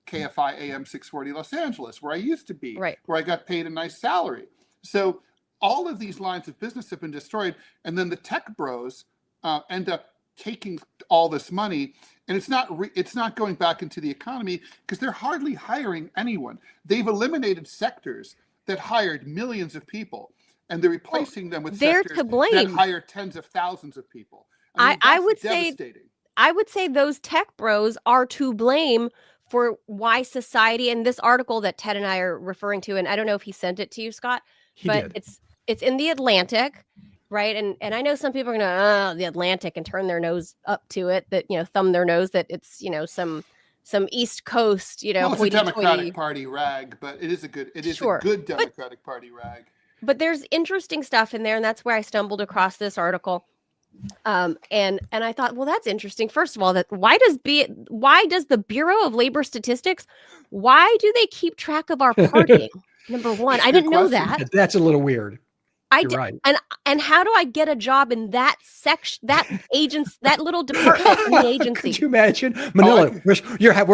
KFI AM 640 Los Angeles, where I used to be, Right. where I got paid a nice salary. So all of these lines of business have been destroyed, and then the tech bros end up taking all this money, and it's not going back into the economy because they're hardly hiring anyone. They've eliminated sectors that hired millions of people, and they're replacing them with sectors that hire tens of thousands of people. I would devastating. I would say those tech bros are to blame for why society, and this article that Ted and I are referring to, and I don't know if he sent it to you, Scott, but it's in the Atlantic, right? And I know some people are gonna the Atlantic and turn their nose up to it, that thumb their nose that it's some East Coast, well, it's a Democratic Party rag, but it is a good Democratic Party rag. But there's interesting stuff in there, and that's where I stumbled across this article. And I thought, well, that's interesting. First of all, that why does the Bureau of Labor Statistics, why do they keep track of our partying? Number one, I didn't know that. That's a little weird. You're right. And how do I get a job in that section, that little department in the agency? Could you imagine, Manila? You have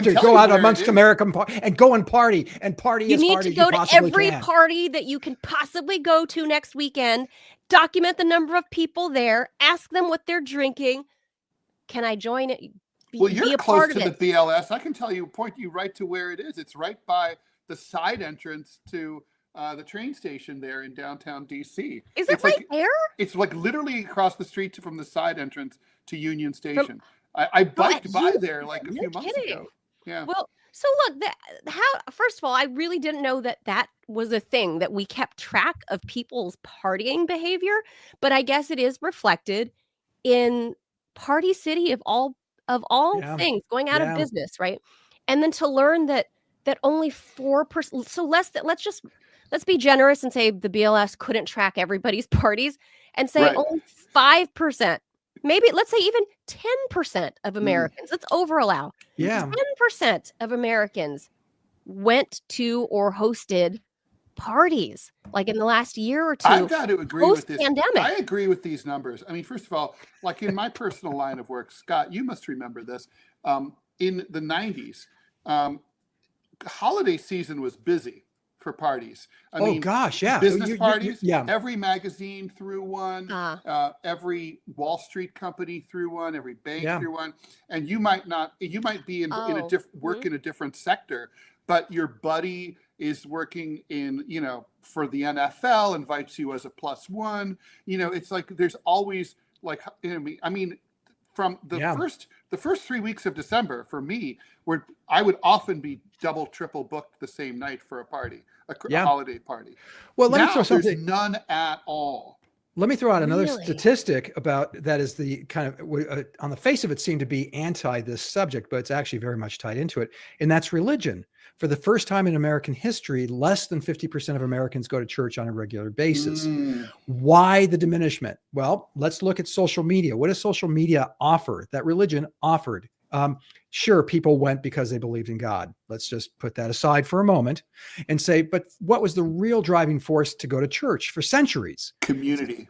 to go out amongst American and go and party as hard as you possibly can. You need to go to every party that you can possibly go to next weekend. Document the number of people there. Ask them what they're drinking. Can I join it? Well, you're close to the BLS. I can tell you, point you right to where it is. It's right by the side entrance to the train station there in downtown DC. Is it right there? It's like literally across the street from the side entrance to Union Station. I biked by there like a few months ago. Yeah. Well, so look, first of all, I really didn't know that was a thing, that we kept track of people's partying behavior, but I guess it is reflected in Party City of all things, going out of business, right? And then to learn that only 4%, so let's be generous and say the BLS couldn't track everybody's parties, and say only 5%, maybe let's say even 10% of Americans, let's overallow. 10% of Americans went to or hosted parties, like in the last year or two. I've got to agree with this. Pandemic. I agree with these numbers. I mean, first of all, like in my personal line of work, Scott, you must remember this. In the 90s, holiday season was busy for parties. I mean, business parties. Every magazine threw one. Every Wall Street company threw one. Every bank threw one. And you might be in a work in a different sector, but your buddy is working in, for the NFL, invites you as a +1. It's like there's always like, I mean, from the first 3 weeks of December for me, where I would often be double, triple booked the same night for a party, a holiday party. Well, let me throw something. There's none at all. Let me throw out another statistic about that is the kind of, on the face of it, seemed to be anti this subject, but it's actually very much tied into it. And that's religion. For the first time in American history, less than 50% of Americans go to church on a regular basis. Why the diminishment? Well, let's look at social media. What does social media offer that religion offered? Sure, people went because they believed in God. Let's just put that aside for a moment and say, but what was the real driving force to go to church for centuries? Community.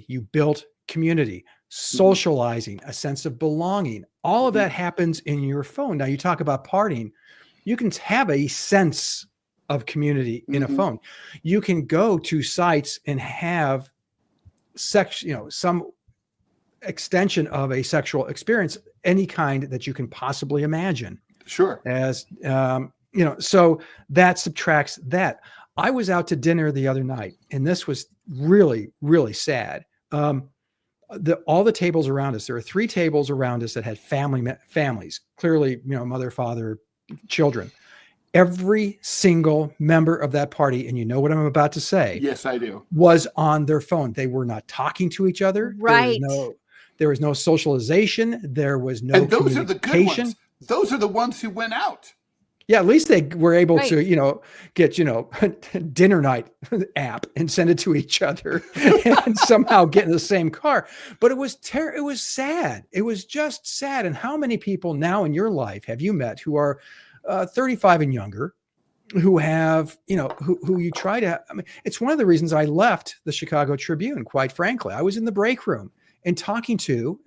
You built community, socializing, a sense of belonging. All of that happens in your phone. Now, you talk about partying. You can have a sense of community in a phone. You can go to sites and have some extension of a sexual experience, any kind that you can possibly imagine. Sure. As so that subtracts that. I was out to dinner the other night, and this was really, really sad. All the tables around us, there are 3 tables around us that had families, clearly, mother, father, children. Every single member of that party, and you know what I'm about to say. Yes, I do. Was on their phone. They were not talking to each other. Right. There was no socialization. There was no And those are the good communication. ones. Those are the ones who went out. Yeah, at least they were able Right. to, get, dinner night app and send it to each other and somehow get in the same car. But it was sad. It was just sad. And how many people now in your life have you met who are 35 and younger, who have, who you try to, it's one of the reasons I left the Chicago Tribune, quite frankly. I was in the break room and talking to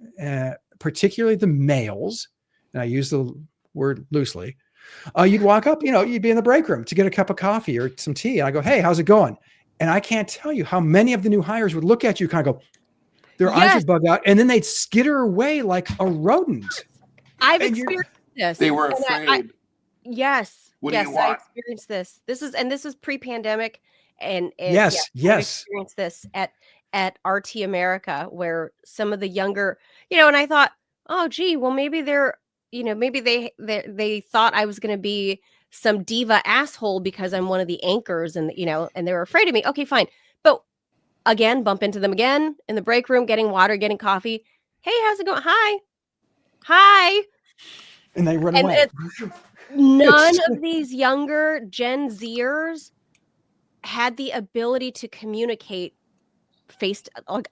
particularly the males, and I use the word loosely. You'd walk up, you'd be in the break room to get a cup of coffee or some tea. And I go, hey, how's it going? And I can't tell you how many of the new hires would look at you, kind of go, their eyes would bug out, and then they'd skitter away like a rodent. I've And experienced this. They were And afraid. Yes. What do yes, you want? I experienced this. This is pre-pandemic, and Yes. I've experienced this at RT America, where some of the younger, and I thought, oh, gee, well, maybe they're, maybe they thought I was going to be some diva asshole because I'm one of the anchors, and and they were afraid of me. Okay, fine, but again, bump into them again in the break room, getting water, getting coffee. Hey, how's it going? Hi. And they run And away. None of these younger Gen Zers had the ability to communicate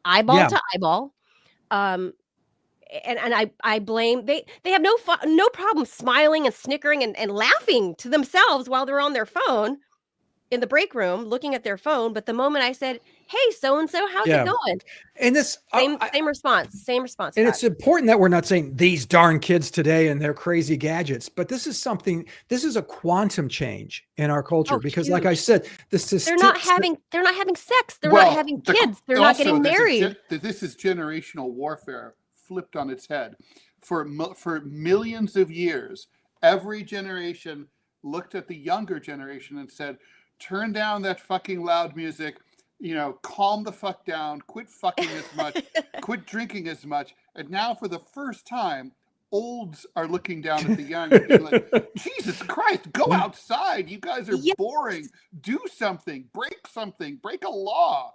eyeball to eyeball. And I blame they have no problem smiling and snickering and laughing to themselves while they're on their phone in the break room looking at their phone. But the moment I said, hey, so-and-so, how's it going? And this same response. And it's important that we're not saying these darn kids today and their crazy gadgets, but this is a quantum change in our culture, because huge. Like I said, they're not having sex. They're not having kids. They're not getting married. This is generational warfare flipped on its head. For millions of years, every generation looked at the younger generation and said, turn down that fucking loud music, calm the fuck down, quit fucking as much, quit drinking as much. And now for the first time, olds are looking down at the young and being like, Jesus Christ, go outside. You guys are boring. Do something, break a law.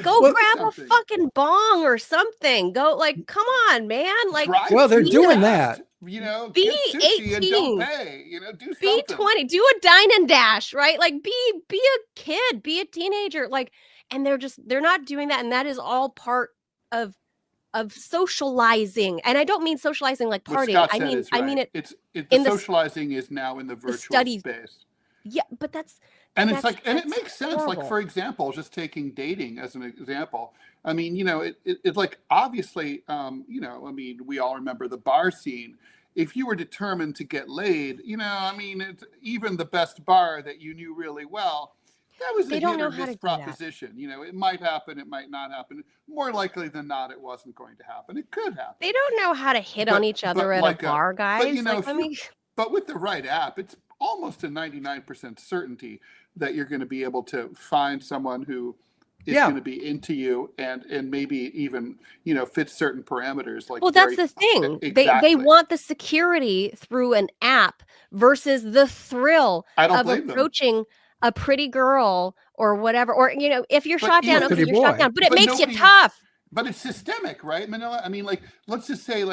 Go grab a fucking bong or something. Go, come on, man. They're doing that. Be 18 and don't pay. Do something. Be 20. Do a dine and dash, right? Be a kid. Be a teenager. And they're not doing that. And that is all part of socializing. And I don't mean socializing like partying. I mean it. The socializing is now in the virtual space. Yeah, but that's. And it's and it makes sense. Horrible. For example, just taking dating as an example. I mean, it's obviously, we all remember the bar scene. If you were determined to get laid, it's even the best bar that you knew really well, that was a hit or miss proposition. It might happen, it might not happen. More likely than not, it wasn't going to happen. It could happen. They don't know how to hit on each other at a bar, guys. But with the right app, it's almost a 99% certainty that you're going to be able to find someone who is going to be into you and maybe even fits certain parameters. That's the thing. Exactly. They want the security through an app versus the thrill of approaching a pretty girl or whatever. Or if you're shot down, okay, you're shot down. But it makes you tough. But it's systemic, right, Manila? I mean, let's just say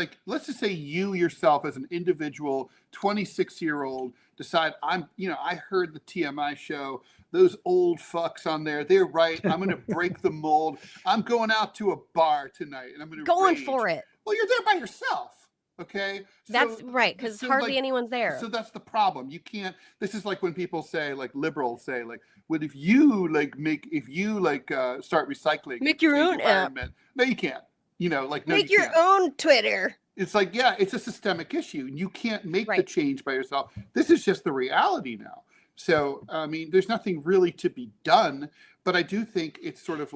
you yourself as an individual 26-year-old decide I heard the TMI show. Those old fucks on there, they're right. I'm going to break the mold. I'm going out to a bar tonight, and I'm going to rage. For it. Well, you're there by yourself, okay? That's right, because hardly anyone's there. So that's the problem. You can't. This is like when people say, liberals say, well, if you start recycling, make your own app. No, you can't. Make your own Twitter. It's it's a systemic issue. You can't make the change by yourself. This is just the reality now. So, I mean, there's nothing really to be done, but I do think it's sort of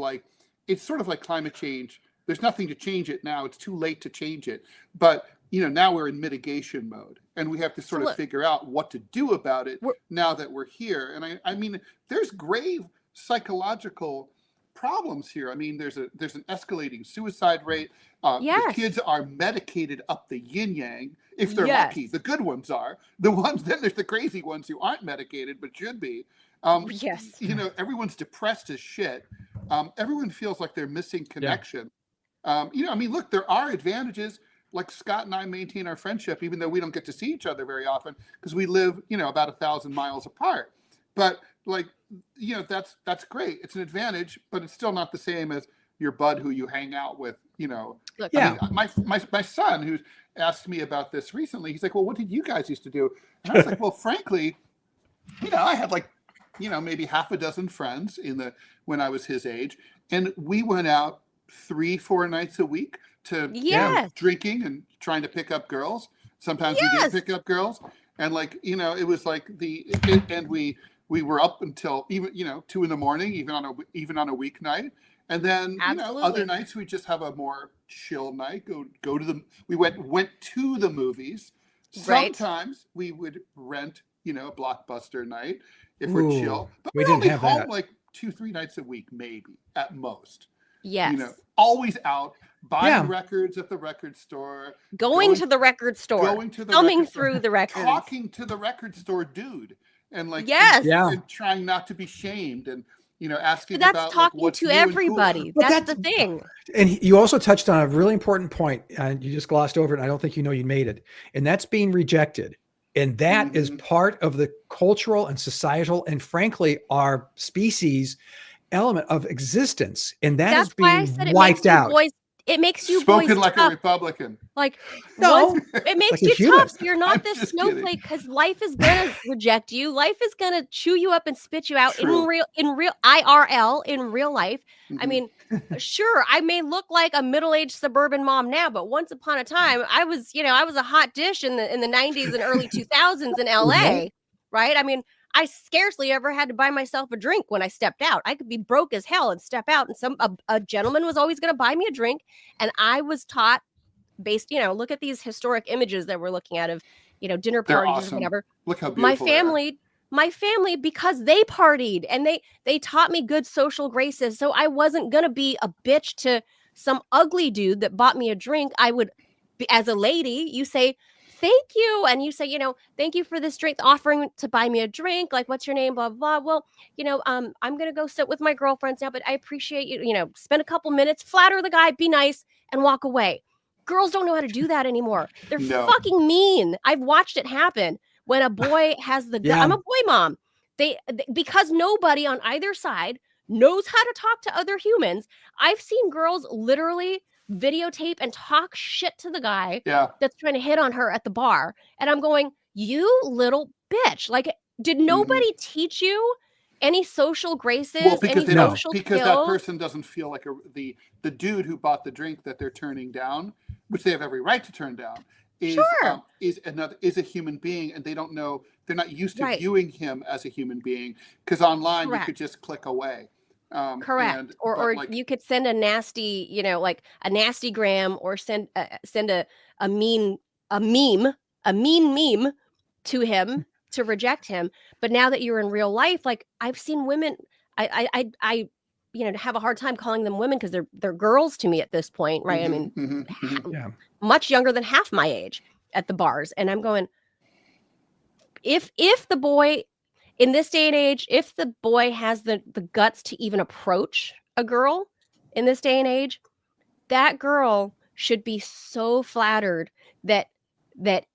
it's sort of like climate change. There's nothing to change it now. It's too late to change it. But, now we're in mitigation mode, and we have to sort of figure out what to do about it now that we're here. And I mean, there's grave psychological problems here. I mean, there's an escalating suicide rate. The kids are medicated up the yin yang if they're lucky. The good ones are. Then there's the crazy ones who aren't medicated but should be. Everyone's depressed as shit. Everyone feels like they're missing connection. I mean, look, there are advantages. Like Scott and I maintain our friendship, even though we don't get to see each other very often because we live, about 1,000 miles apart. But that's great. It's an advantage, but it's still not the same as your bud who you hang out with. Look, I mean, my son who asked me about this recently. He's like, "Well, what did you guys used to do?" And I was like, "Well, frankly, I had maybe half a dozen friends when I was his age, and we went out 3-4 nights a week to drinking and trying to pick up girls. Sometimes we did pick up girls, and it was like and we were up until even 2 a.m, even on a weeknight, and then other nights we just have a more chill night. We went to the movies. Sometimes we would rent a Blockbuster night if we're chill, but we we're didn't only have home that. 2-3 nights a week, maybe at most. Yes. Always out buying records at the record store, going to the record store, coming through the records, talking to the record store dude, and and trying not to be shamed, and asking about talking what's to new and cool. everybody. That's the thing. And you also touched on a really important point, and you just glossed over it. And I don't think you made it, and that's being rejected. And that is part of the cultural and societal, and frankly, our species element of existence, and that's being wiped out. It makes you spoken boys like tough. A Republican. It makes like you tough. So you're not this snowflake, because life is gonna reject you. Life is gonna chew you up and spit you out in real IRL, in real life. I mean, sure, I may look like a middle-aged suburban mom now, but once upon a time, I was a hot dish in the 90s and early 2000s in LA, right? I mean, I scarcely ever had to buy myself a drink when I stepped out. I could be broke as hell and step out, and a gentleman was always going to buy me a drink. And I was taught, based, look at these historic images that we're looking at of, dinner parties or whatever. Look how beautiful my family, because they partied and they taught me good social graces. So I wasn't going to be a bitch to some ugly dude that bought me a drink. I would, as a lady, you say, thank you. And you say, thank you for this drink, offering to buy me a drink. Like, what's your name? Blah, blah, blah. Well, I'm going to go sit with my girlfriends now, but I appreciate you, spend a couple minutes, flatter the guy, be nice, and walk away. Girls don't know how to do that anymore. They're fucking mean. I've watched it happen when a boy has the gun. I'm a boy mom. Because nobody on either side knows how to talk to other humans. I've seen girls literally videotape and talk shit to the guy that's trying to hit on her at the bar. And I'm going, you little bitch. Like, did nobody teach you any social graces? Well, because skills? That person doesn't feel like the dude who bought the drink that they're turning down, which they have every right to turn down, is a human being, and they don't know, they're not used to viewing him as a human being, because online you could just click away. Correct. Or you could send a nasty, like a nasty gram, or send a mean meme to him to reject him. But now that you're in real life, like, I've seen women, I have a hard time calling them women, because they're girls to me at this point, right? I mean, much younger than half my age at the bars. And I'm going, if the boy, in this day and age, if the boy has the guts to even approach a girl in this day and age, that girl should be so flattered that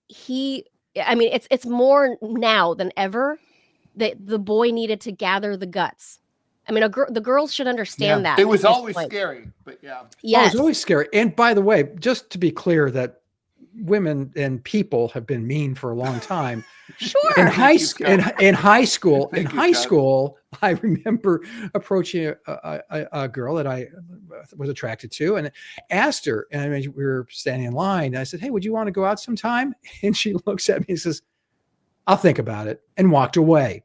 he, I mean, it's more now than ever that the boy needed to gather the guts. I mean, the girls should understand that. It was always scary, but Yes. Oh, it was always scary. And by the way, just to be clear, that women and people have been mean for a long time. Sure. In high school, I remember approaching a girl that I was attracted to, and asked her, and I mean, we were standing in line, and I said, "Hey, would you want to go out sometime?" And she looks at me and says, "I'll think about it," and walked away.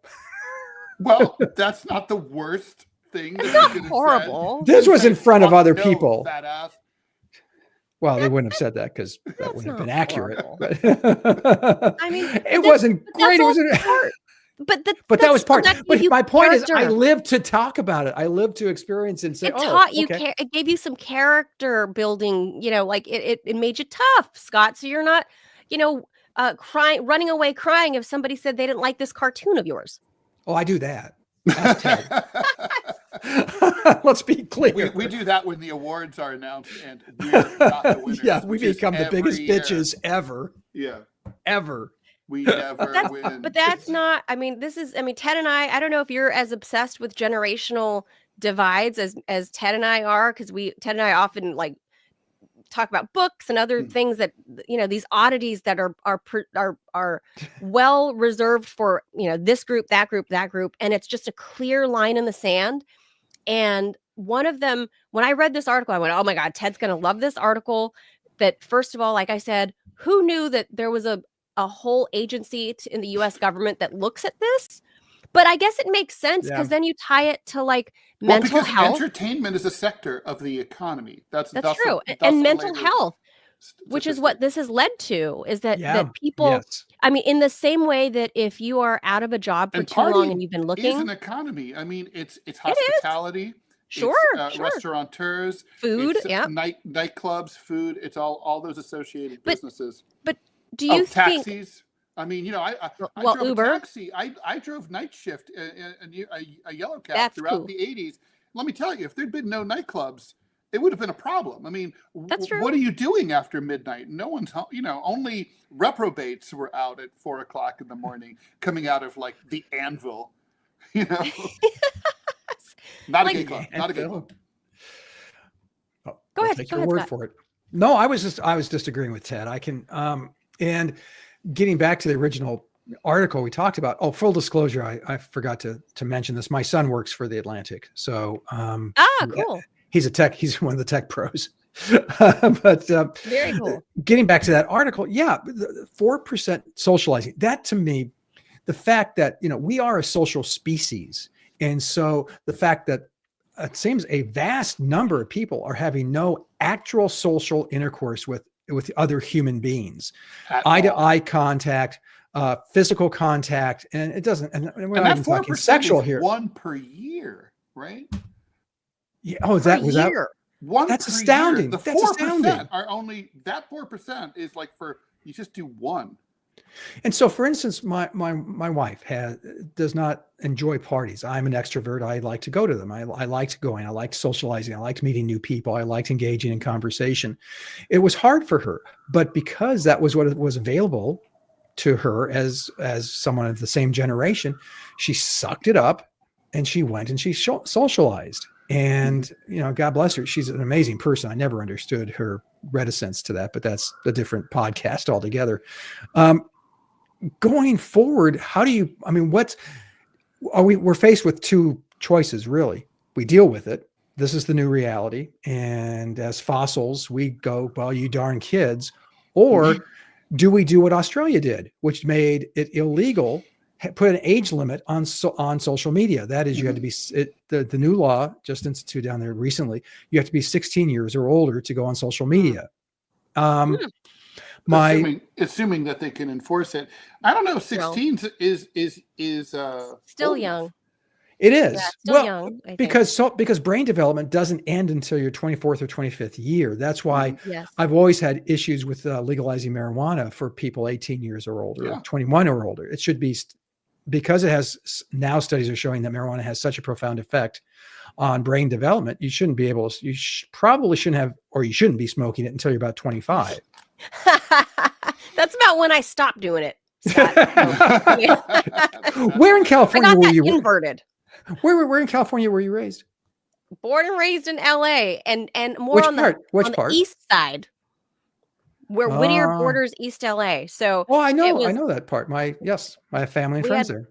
Well, that's not the worst thing. It's that not you could have horrible. said. This was in front of "Fuck other no, people. Fat ass. Well, they wouldn't have said that because that That's wouldn't have been not accurate. horrible. But I mean, it wasn't but great. that's It all was. part. But But that was still- part. that gave But you my point is, I character. lived to talk about it. I lived to experience and say, It "Oh, taught you. okay." It gave you some character building. Like it made you tough, Scott. So you're not, crying, running away, crying if somebody said they didn't like this cartoon of yours. Oh, I do that. That's Ted. Let's be clear. We do that when the awards are announced and we're not the winners. Yeah, we which is become the every biggest year. bitches ever. Yeah, Ever. we never win. But that's not. Ted and I don't know if you're as obsessed with generational divides as Ted and I are, because Ted and I often like talk about books and other things that these oddities that are well reserved for this group, that group, that group, and it's just a clear line in the sand. And one of them, when I read this article, I went, oh my God, Ted's gonna love this article. That first of all, like I said, who knew that there was a whole agency in the US government that looks at this? But I guess it makes sense because then you tie it to like mental because health. entertainment is a sector of the economy. That's true. And mental health, which is what this has led to, is that people, Yes. I mean, in the same way that if you are out of a job for too long and you've been is looking, an economy. I mean, it's hospitality. Sure. Restaurateurs, food, it's, nightclubs, food. It's all those associated businesses. But do you think taxis? I mean, I well, drove Uber. a taxi. I drove night shift a yellow cab That's throughout cool. the 80s. Let me tell you, if there'd been no nightclubs, it would have been a problem. I mean, That's true. what are you doing after midnight? No one's home. Only reprobates were out at 4 o'clock in the morning, coming out of like the Anvil. Not a gay club. Not a gay club. Oh, Go ahead. Take Go your ahead, word Scott. for it. No, I was just agreeing with Ted. I can and getting back to the original article we talked about. Oh, full disclosure, I forgot to mention this. My son works for the Atlantic, so Cool. He's one of the tech pros. But Very cool. Getting back to that article, the 4% socializing. That to me, the fact that we are a social species, and so the fact that it seems a vast number of people are having no actual social intercourse with other human beings, eye-to-eye contact, physical contact, and it doesn't. And we're not even talking sexual here. One per year, right? Yeah. Oh, was that? One. That's per astounding. Year. The That's 4% astounding. are only that 4% is like you just do one. And so, for instance, my wife does not enjoy parties. I'm an extrovert. I like to go to them. I liked going. I liked socializing. I liked meeting new people. I liked engaging in conversation. It was hard for her, but because that was what was available to her as someone of the same generation, she sucked it up and she went and she socialized. And God bless her. She's an amazing person. I never understood her reticence to that, but that's a different podcast altogether. Going forward, we're faced with two choices, really. We deal with it. This is the new reality. And as fossils, we go, well, you darn kids. Or do we do what Australia did, which made it illegal, put an age limit on social media? That is, you had to be, the new law just instituted down there recently, you have to be 16 years or older to go on social media. Assuming that they can enforce it. I don't know. 16 is still old. young. It is. Yeah, still young, I think. because brain development doesn't end until your 24th or 25th year. That's why Yes. I've always had issues with legalizing marijuana for people 18 years or older, 21 or older. It should be, because it has, now studies are showing that marijuana has such a profound effect on brain development. You shouldn't be able to, probably shouldn't have, or you shouldn't be smoking it until you're about 25. That's about when I stopped doing it, Scott. Where in California were you inverted? Where in California were you raised? Born and raised in LA, and more Which on part? the east side, where Whittier borders East LA. So I know that part. I have family and friends there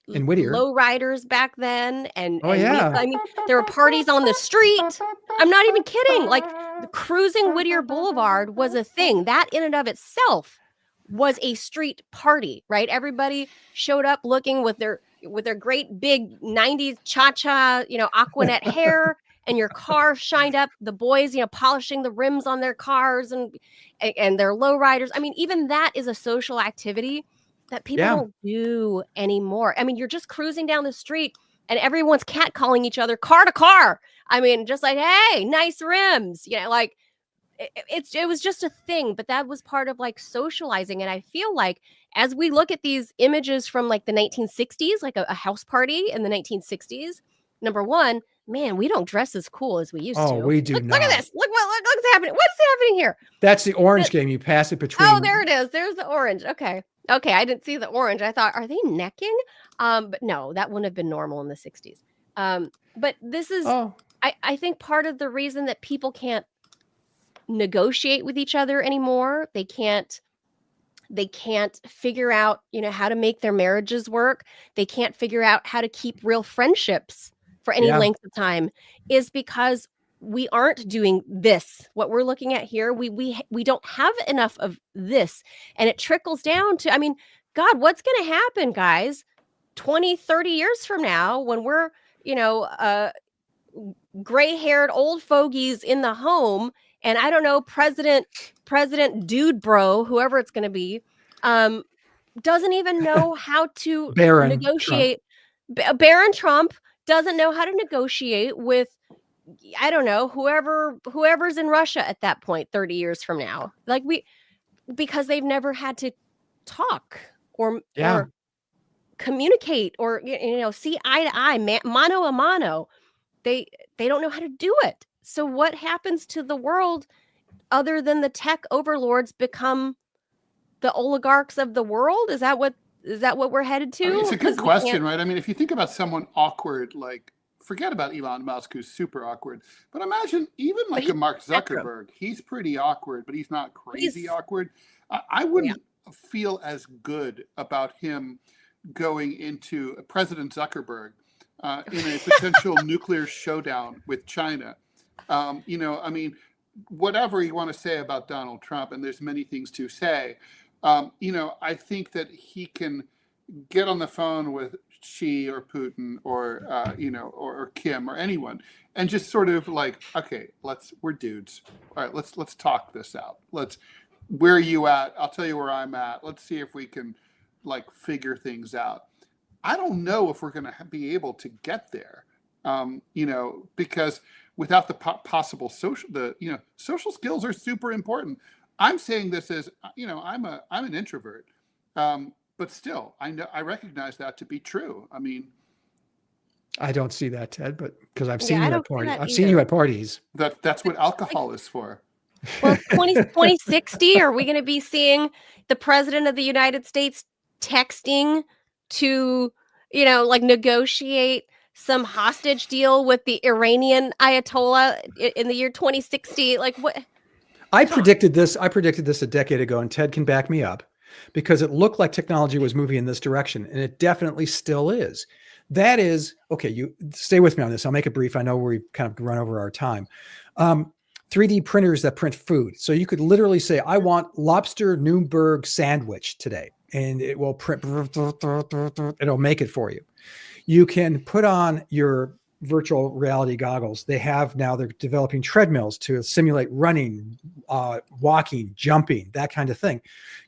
in Whittier. Low riders back then, and there were parties on the street. I'm not even kidding. Like, cruising Whittier Boulevard was a thing. That in and of itself was a street party, right? Everybody showed up looking with their with their great big 90s cha-cha, Aquanet hair, and your car shined up, the boys, polishing the rims on their cars and their lowriders. I mean, even that is a social activity that people don't do anymore. I mean, you're just cruising down the street and everyone's catcalling each other car to car. I mean, just like, hey, nice rims, like it was just a thing, but that was part of like socializing. And I feel like as we look at these images from like the 1960s, like a house party in the 1960s, number one, man, we don't dress as cool as we used to. We do not. Look at this. Look what's happening. What's happening here? That's the orange game. You pass it between. Oh, there it is. There's the orange. Okay. I didn't see the orange. I thought, are they necking? But no, that wouldn't have been normal in the 60s. But this is, I think part of the reason that people can't negotiate with each other anymore. They can't figure out, how to make their marriages work. They can't figure out how to keep real friendships for any length of time, is because we aren't doing this. What we're looking at here, we don't have enough of this. And it trickles down to, I mean, God, what's going to happen, guys, 20, 30 years from now when we're, gray-haired old fogies in the home, and I don't know, President Dude Bro, whoever it's going to be, doesn't even know how to negotiate. Baron Trump doesn't know how to negotiate with, I don't know, whoever's in Russia at that point, 30 years from now. Like because they've never had to talk or communicate or, see eye to eye, mano a mano. They don't know how to do it. So what happens to the world other than the tech overlords become the oligarchs of the world? Is that what we're headed to? It's a good question, right? I mean, if you think about someone awkward, like forget about Elon Musk, who's super awkward, but imagine even like a Mark Zuckerberg. He's pretty awkward, but he's not crazy awkward. I wouldn't feel as good about him going into President Zuckerberg in a potential nuclear showdown with China. I mean, whatever you want to say about Donald Trump, and there's many things to say, I think that he can get on the phone with Xi or Putin or, or Kim or anyone and just sort of like, okay, we're dudes. All right, let's talk this out. Where are you at? I'll tell you where I'm at. Let's see if we can like figure things out. I don't know if we're going to be able to get there, because without the possible social skills are super important. I'm saying this as, I'm an introvert, but still, I recognize that to be true. I mean, I don't see that, Ted, but because I've seen you at parties. I've seen you at parties. That's what alcohol is for. Well, 2060, are we going to be seeing the president of the United States texting to, negotiate some hostage deal with the Iranian Ayatollah in the year 2060? Like what? I predicted this a decade ago, and Ted can back me up, because it looked like technology was moving in this direction, and it definitely still is. That is, okay, you stay with me on this. I'll make it brief. I know we've kind of run over our time. 3D printers that print food. So you could literally say, I want lobster Nuremberg sandwich today, and it will print, it'll make it for you. You can put on your virtual reality goggles. They're developing treadmills to simulate running, walking, jumping, that kind of thing.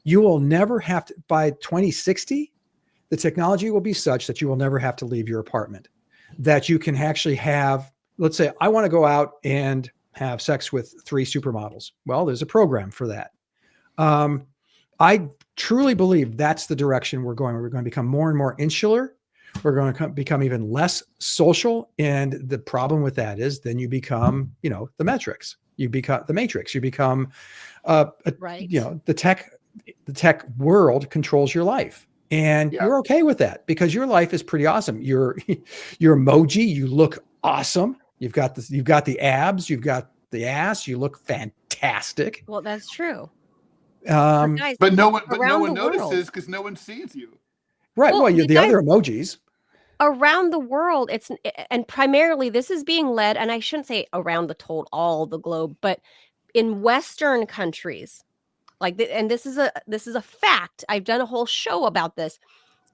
You will never have to, by 2060, the technology will be such that you will never have to leave your apartment, that you can actually have, let's say, I want to go out and have sex with 3 supermodels. Well, there's a program for that. I truly believe that's the direction we're going. We're going to become more and more insular. We're going to become even less social. And the problem with that is then you become, the Matrix. You become the Matrix. You become, right. The tech world controls your life. And you're okay with that because your life is pretty awesome. Your emoji, you look awesome. You've got the abs, you've got the ass, you look fantastic. Well, that's true. Guys, but no one notices because no one sees you. Right. Well, the other emojis. Around the world, and primarily this is being led, and I shouldn't say around all the globe, but in Western countries, and this is a fact. I've done a whole show about this.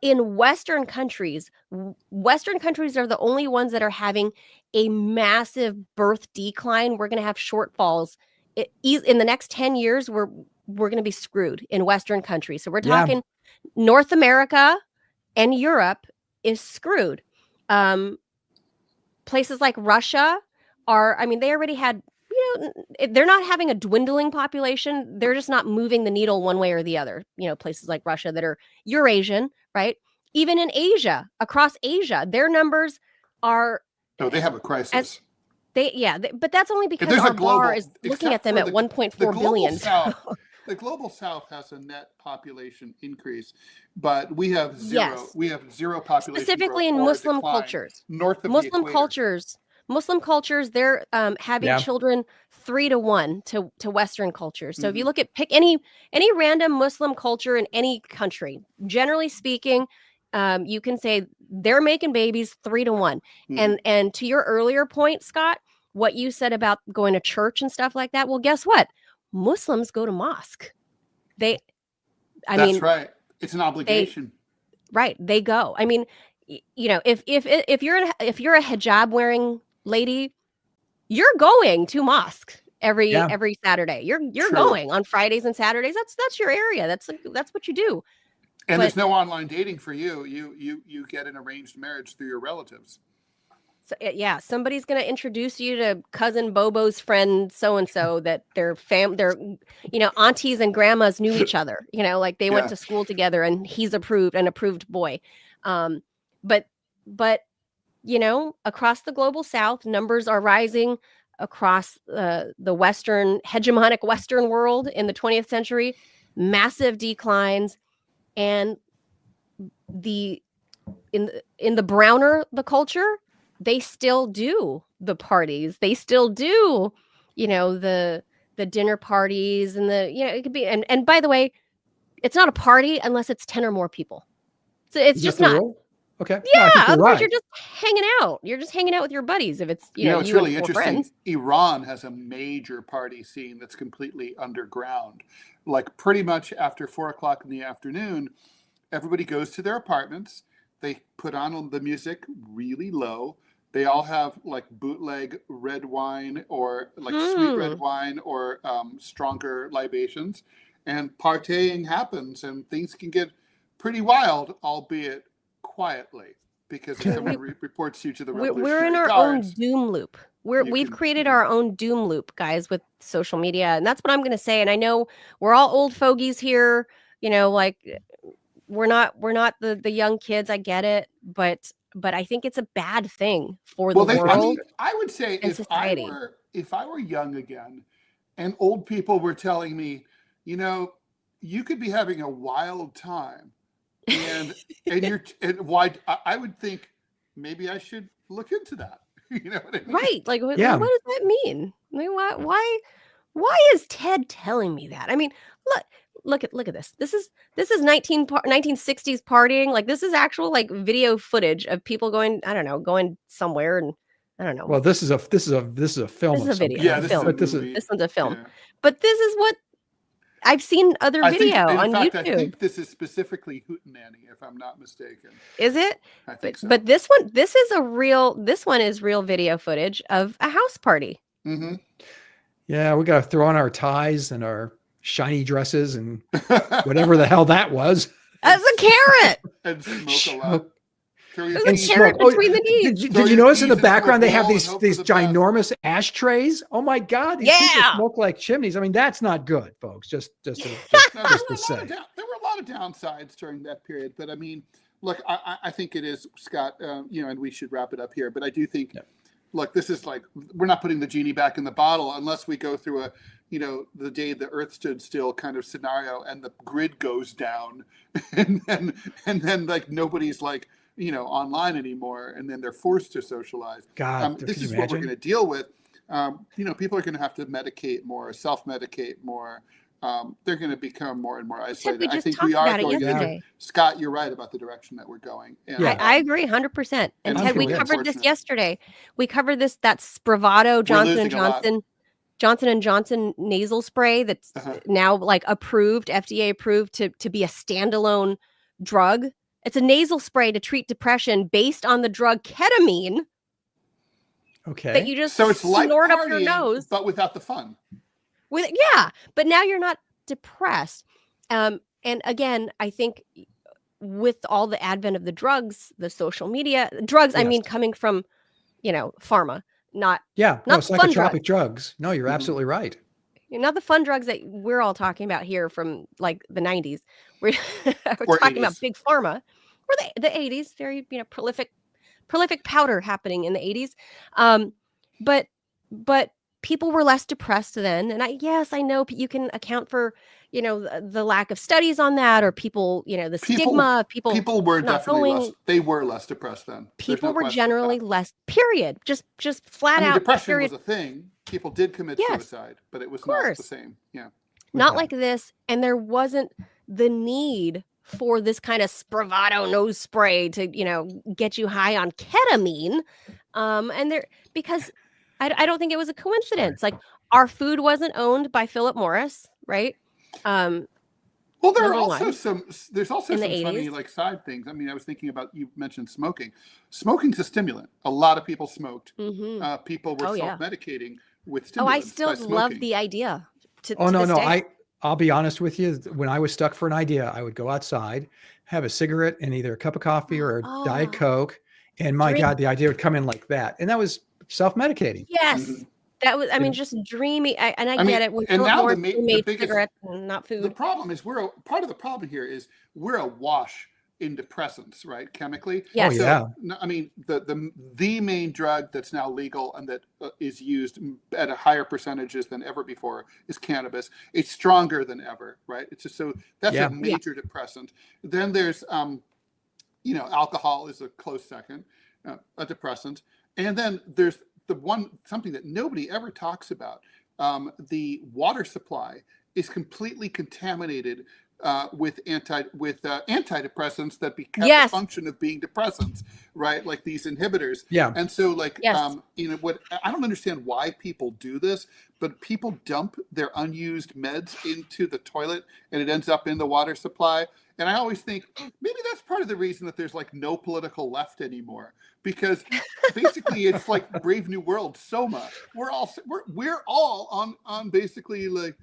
in Western countries are the only ones that are having a massive birth decline. We're going to have shortfalls. In the next 10 years, we're going to be screwed in Western countries. So we're talking North America and Europe is screwed. Places like Russia they already had, they're not having a dwindling population. They're just not moving the needle one way or the other. Places like Russia that are Eurasian, right? Even in Asia, across Asia, their numbers are. No, they have a crisis. But that's only because our bar is looking at them at 1.4 billion. The global South has a net population increase, but we have zero. Yes. We have zero population specifically growth in or Muslim decline cultures. North of Muslim the cultures. Muslim cultures, they're having children 3-1 to Western cultures. So if you look at pick any random Muslim culture in any country, generally speaking, you can say they're making babies 3-1. And to your earlier point, Scott, what you said about going to church and stuff like that. Well, guess what? Muslims go to mosque. That's right. It's an obligation. They go. I mean, if you're a hijab wearing lady, you're going to mosque every Saturday. You're going on Fridays and Saturdays. That's your area. That's what you do. And there's no online dating for you. You get an arranged marriage through your relatives. So, somebody's going to introduce you to cousin Bobo's friend so-and-so that their aunties and grandmas knew each other, like they went to school together and he's an approved boy. But across the global South, numbers are rising across the hegemonic Western world in the 20th century, massive declines. And in the browner, the culture, they still do the parties. They still do, the dinner parties and it could be. And by the way, it's not a party unless it's 10 or more people. So it's just not. Rule? Okay. Yeah. No, otherwise you're just hanging out. You're just hanging out with your buddies. If it's, it's really interesting. Friends. Iran has a major party scene that's completely underground. Like pretty much after 4:00 in the afternoon, everybody goes to their apartments. They put on the music really low. They all have like bootleg red wine or like sweet red wine or stronger libations, and partying happens, and things can get pretty wild, albeit quietly, because if someone reports you to the we're in our own doom loop. We've created our own doom loop, guys, with social media, and that's what I'm going to say. And I know we're all old fogies here. Like we're not the young kids. I get it, but I think it's a bad thing for the world. I would say if society. I were young again, and old people were telling me, you could be having a wild time, and why I would think maybe I should look into that. You know what I mean? Right? Like, what does that mean? I mean, why is Ted telling me that? I mean, look at this. This is 1960s partying. Like this is actual like video footage of people going, I don't know, going somewhere, and I don't know. Well, this is a film. This is a video. Yeah, this one's a film. Yeah. But this is what I've seen other video on YouTube. I think this is specifically Hootenanny, if I'm not mistaken. Is it? I think so. But this one is real video footage of a house party. Mm-hmm. Yeah, we got to throw on our ties and our shiny dresses and whatever the hell that was. As a carrot. And smoke a lot. There's a carrot between the knees. Did you notice in the background they have these ginormous ashtrays? Oh my God! These people smoke like chimneys. I mean, that's not good, folks. Just to say. There were a lot of downsides during that period, but I mean, look, I think it is, Scott. And we should wrap it up here. But I do think, look, this is like we're not putting the genie back in the bottle unless we go through a, the day the Earth stood still kind of scenario, and the grid goes down, and then like nobody's like, online anymore, and then they're forced to socialize. God, this is what we're going to deal with. People are going to have to medicate more, self-medicate more. They're going to become more and more isolated. I think we are going to. Scott, you're right about the direction that we're going. And, I agree 100%. And Ted, we covered this yesterday. We covered that Spravato Johnson & Johnson nasal spray that's now like approved, FDA approved to be a standalone drug. It's a nasal spray to treat depression based on the drug ketamine that Okay. you just So it's like snort up your partying, nose. but without the fun. But now you're not depressed. And again, I think with all the advent of the drugs, the social media drugs, I Yes. mean, coming from, pharma, not Yeah. No, not the fun psychotropic drugs. drugs. No, you're Mhm. absolutely right. Not the fun drugs that we're all talking about here from like the 90s. We're Or talking about 80s. big pharma, or the 80s, very prolific powder happening in the 80s. But people were less depressed then, and I know you can account for the lack of studies on that, or people the stigma of People were not definitely going. less. They were less depressed then. There's People no were question about generally it. less. Period. Just flat I mean, out. depression Period. was a thing. People did commit Yes, suicide, but it was of not the course. same. Yeah. Not Yeah. like this, and there wasn't the need for this kind of Spravato nose spray to get you high on ketamine, and there because I don't think it was a coincidence. Like, our food wasn't owned by Philip Morris, right? Well, there are Number also one, there's also in the some funny 80s. like side things. I mean, I was thinking about, you mentioned smoking. Smoking's a stimulant. A lot of people smoked. Mm-hmm. People were Oh yeah. self-medicating with Oh, I stimulants still by love smoking. the idea. Oh, To no, this no. day. I'll be honest with you. When I was stuck for an idea, I would go outside, have a cigarette and either a cup of coffee or a Diet Oh, Coke. And my dream. God, the idea would come in like that. And that was self-medicating. Yes. Mhm. That was, And just dreamy. I I get mean, it. When and Philip now Morris the only made biggest cigarettes and not the food. problem is part of the problem here is we're awash in depressants, right? Chemically. Oh, Yes. So yeah. I mean, the main drug that's now legal and that is used at a higher percentages than ever before is cannabis. It's stronger than ever, right? It's just so that's Yeah. a major depressant. Then there's alcohol is a close second, a depressant, and then there's something that nobody ever talks about. The water supply is completely contaminated with antidepressants that have the Yes. function of being depressants, right? Like these inhibitors. Yeah. And so, like, Yes. what I don't understand why people do this, but people dump their unused meds into the toilet, and it ends up in the water supply. And I always think maybe that's part of the reason that there's like no political left anymore, because basically it's like Brave New World, Soma. We're all on basically like,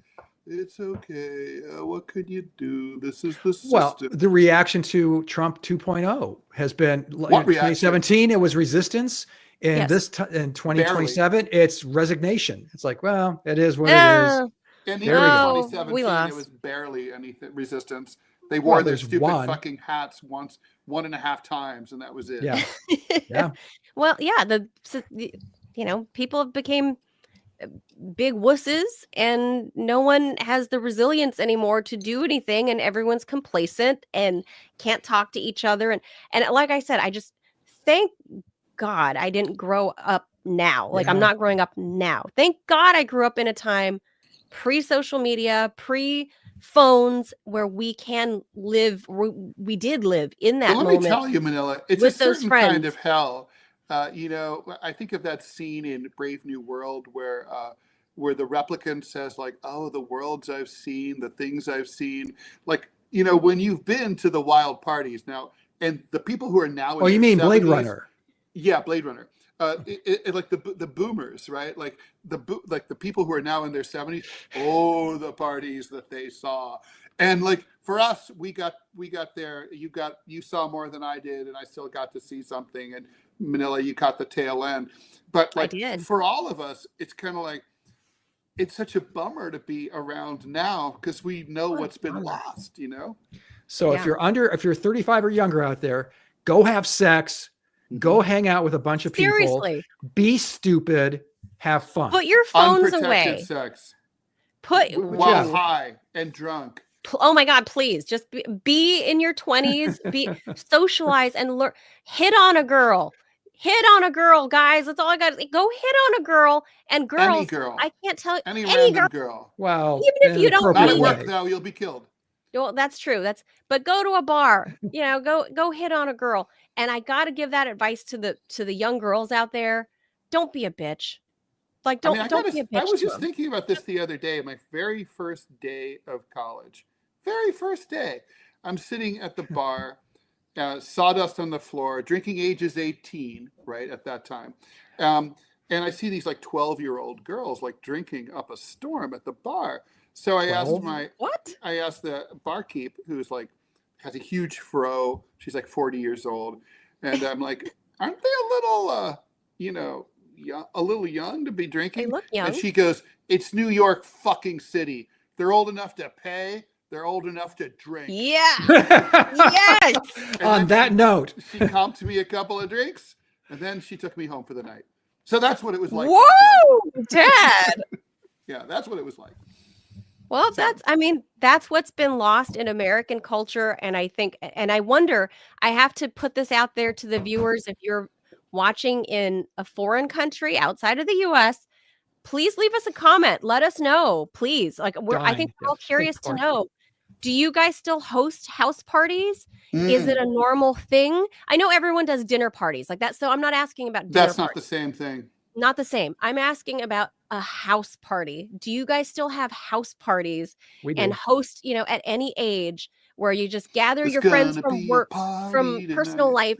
it's okay. What could you do? This is the system. Well, the reaction to Trump 2.0 has been What in reaction? 2017, it was resistance. And Yes. in 2027, it's resignation. It's like, well, it is what it is. Oh, And There even we in go. we 2017, lost. it was barely anything resistance. They wore Well, their there's stupid one. fucking hats one and a half times, and that was it. Yeah. Yeah. Well, yeah. People became big wusses, and no one has the resilience anymore to do anything, and everyone's complacent and can't talk to each other. And like I said, I just thank God I didn't grow up now. Like, I'm Yeah. not growing up now. Thank God I grew up in a time pre-social media, pre-phones, where we can live. We did live in But that let me moment tell you, Manila, it's a with those certain kind friends. of hell. I think of that scene in Brave New World where the replicant says like, "Oh, the worlds I've seen, the things I've seen." Like, when you've been to the wild parties now, and the people who are now in Oh, you their mean Blade 70s. Runner? Yeah, Blade Runner. Like the boomers, right? Like the people who are now in their 70s. Oh, the parties that they saw, and like for us, we got there. You saw more than I did, and I still got to see something. And Manila, you caught the tail end. But I like did. for all of us, it's kind of like it's such a bummer to be around now because we know What a what's been bummer. lost. So Yeah. if you're 35 or younger out there, go have sex, go hang out with a bunch of people, Seriously, be stupid, have fun. put your phones Unprotected away. sex Put while Yeah. high and drunk. Oh my God, please just be in your 20s, socialize and learn. Hit on a girl, guys. That's all I got. Go hit on a girl, and girls. Any girl. I can't tell Any any random girl, girl. Well, even if in you an don't Not appropriate at mean work way. though, you'll be killed. well, that's true. But go to a bar, go hit on a girl. And I got to give that advice to the young girls out there. Don't be a bitch. Like, don't be a bitch. I was to just them. thinking about this the other day, my very first day of college. Very first day. I'm sitting at the bar sawdust on the floor. Drinking age is 18, right at that time. And I see these like 12-year-old girls like drinking up a storm at the bar. So I asked 12? I asked the barkeep, who's like has a huge fro. She's like 40 years old, and I'm like, aren't they a little, a little young to be drinking? They look young. And she goes, it's New York fucking City. They're old enough to pay. They're old enough to drink. Yeah. Yes. On that note, she comped me a couple of drinks, and then she took me home for the night. So that's what it was like. Whoa, Dad. Yeah, that's what it was like. Well, that's what's been lost in American culture. And I wonder, I have to put this out there to the viewers. If you're watching in a foreign country outside of the US, please leave us a comment. Let us know, please. Like I think we're all curious to know. Do you guys still host house parties? Is it a normal thing? I know everyone does dinner parties like that. So I'm not asking about dinner That's not parties. the same thing. Not the same. I'm asking about a house party. Do you guys still have house parties and host, at any age where you just gather your friends from work, from personal life?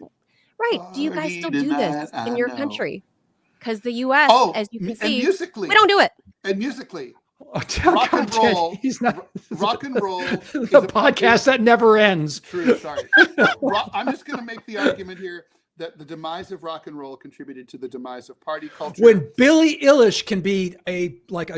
Right. Do you guys still do this in your country? Because the US, as you can see, we don't do it. And musically. Rock and roll. He's not rock and roll. The podcast that never ends. True. Sorry. I'm just going to make the argument here that the demise of rock and roll contributed to the demise of party culture. When Billie Eilish can be a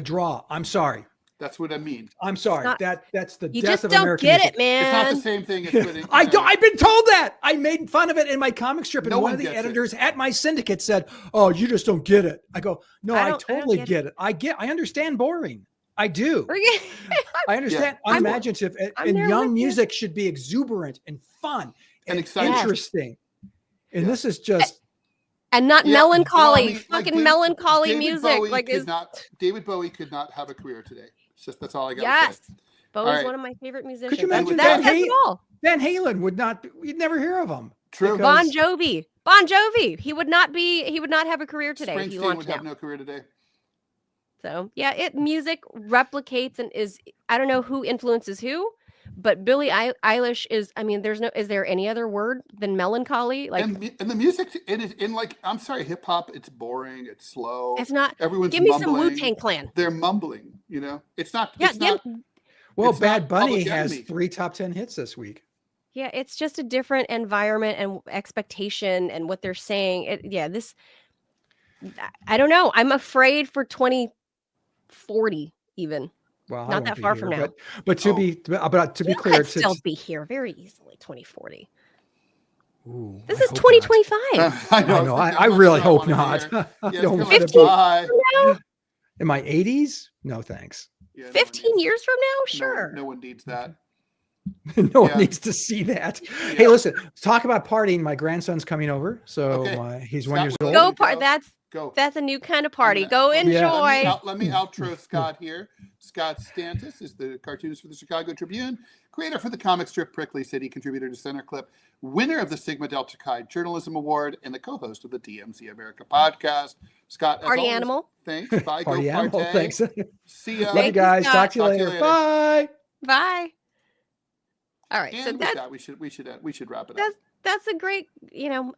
draw, I'm sorry. That's what I mean. I'm sorry. That's the you death just of don't American get music. it, man. It's not the same thing as putting. I've been told that. I made fun of it in my comic strip, and No one one of the gets editors at my syndicate said, "Oh, you just don't get it." I go, "No, I totally get it. I understand boring. I do. I understand unimaginative and young music should be exuberant and fun and exciting. interesting. And this is just and not melancholy, fucking melancholy David music. Bowie David Bowie could not have a career today. That's all I got. Yes, Bowie's one of my favorite musicians. Could you imagine Van Halen would not? You'd never hear of him. True. Bon Jovi. He would not have a career today. Springsteen would have no career today. So music replicates and is, I don't know who influences who, but Billie Eilish is, is there any other word than melancholy? Like, and the music I'm sorry, hip hop, it's boring, it's slow. It's not. Everyone's give me mumbling. some Wu-Tang Clan. They're mumbling, It's not. Yeah, it's not. Well, it's Bad not Bunny has Enemy. 3 top 10 hits this week. Yeah, it's just a different environment and expectation and what they're saying. I don't know. I'm afraid for 2040 even. Well, not that far from now. But to be clear, could still be here very easily. 2040. Ooh, this is 2025. I know. I really hope not. Yeah, 15 now? In my 80s? No, thanks. Yeah, 15 years from now? Sure. No one needs that. No one needs to see that. Yeah. Hey, listen, talk about partying. My grandson's coming over. So he's 1 year old. Go party. That's a new kind of party. Go enjoy. Let me outro Scott here. Scott Stantis is the cartoonist for the Chicago Tribune, creator for the comic strip Prickly City, contributor to Center Clip, winner of the Sigma Delta Chi Journalism Award, and the co-host of the DMZ America podcast. Scott, party animal. Thanks. Bye. Party animal. Thanks. See ya. Love you guys. Talk to you later. Bye. Bye. All right. And we should wrap it up. That's a great,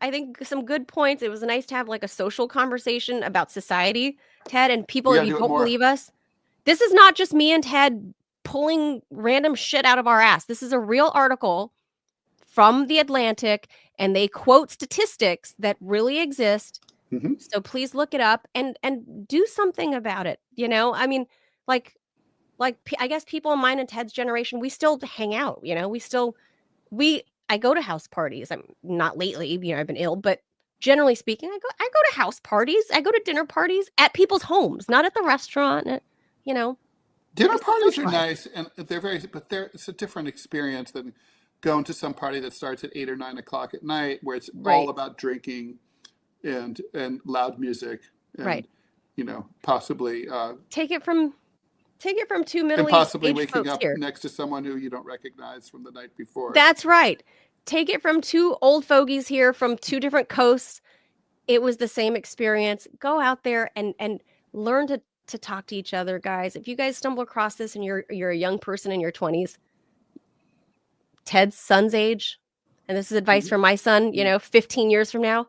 I think some good points. It was nice to have like a social conversation about society, Ted, and people, if you don't believe us, this is not just me and Ted pulling random shit out of our ass. This is a real article from The Atlantic, and they quote statistics that really exist. Mm-hmm. So please look it up and do something about it. I guess people in mine and Ted's generation, we still hang out, I go to house parties. I'm not lately, I've been ill, but generally speaking, I go to house parties. I go to dinner parties at people's homes, not at the restaurant, Dinner parties are nice, and it's a different experience than going to some party that starts at 8 or 9 o'clock at night, where it's all about drinking and loud music, and, possibly take it from 2 middle-aged and possibly waking waking up here next to someone who you don't recognize from the night before. That's right. Take it from 2 old fogies here from 2 different coasts. It was the same experience. Go out there and learn to talk to each other, guys. If you guys stumble across this and you're a young person in your 20s, Ted's son's age, and this is advice from my son, 15 years from now,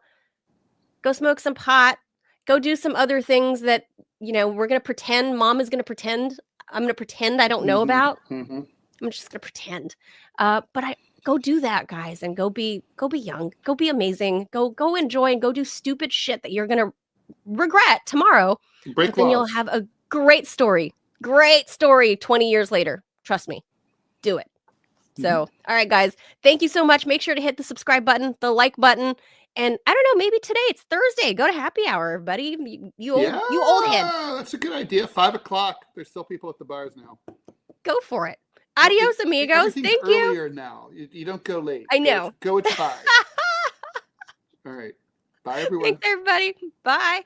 go smoke some pot, go do some other things that, we're going to pretend, mom is going to pretend, I'm going to pretend I don't know about. I'm just going to pretend. But go do that, guys, and go be young, go be amazing, go enjoy and go do stupid shit that you're going to regret tomorrow. Break but then laws. you'll have a great story 20 years later. Trust me. Do it. So, all right, guys, thank you so much. Make sure to hit the subscribe button, the like button. And I don't know, maybe today it's Thursday. Go to happy hour, buddy. You old head. That's a good idea. 5:00. There's still people at the bars now. Go for it. Adios, amigos. Thank you. Earlier now. You don't go late. I know. Go at 5. All right. Bye, everyone. Thanks, everybody. Bye.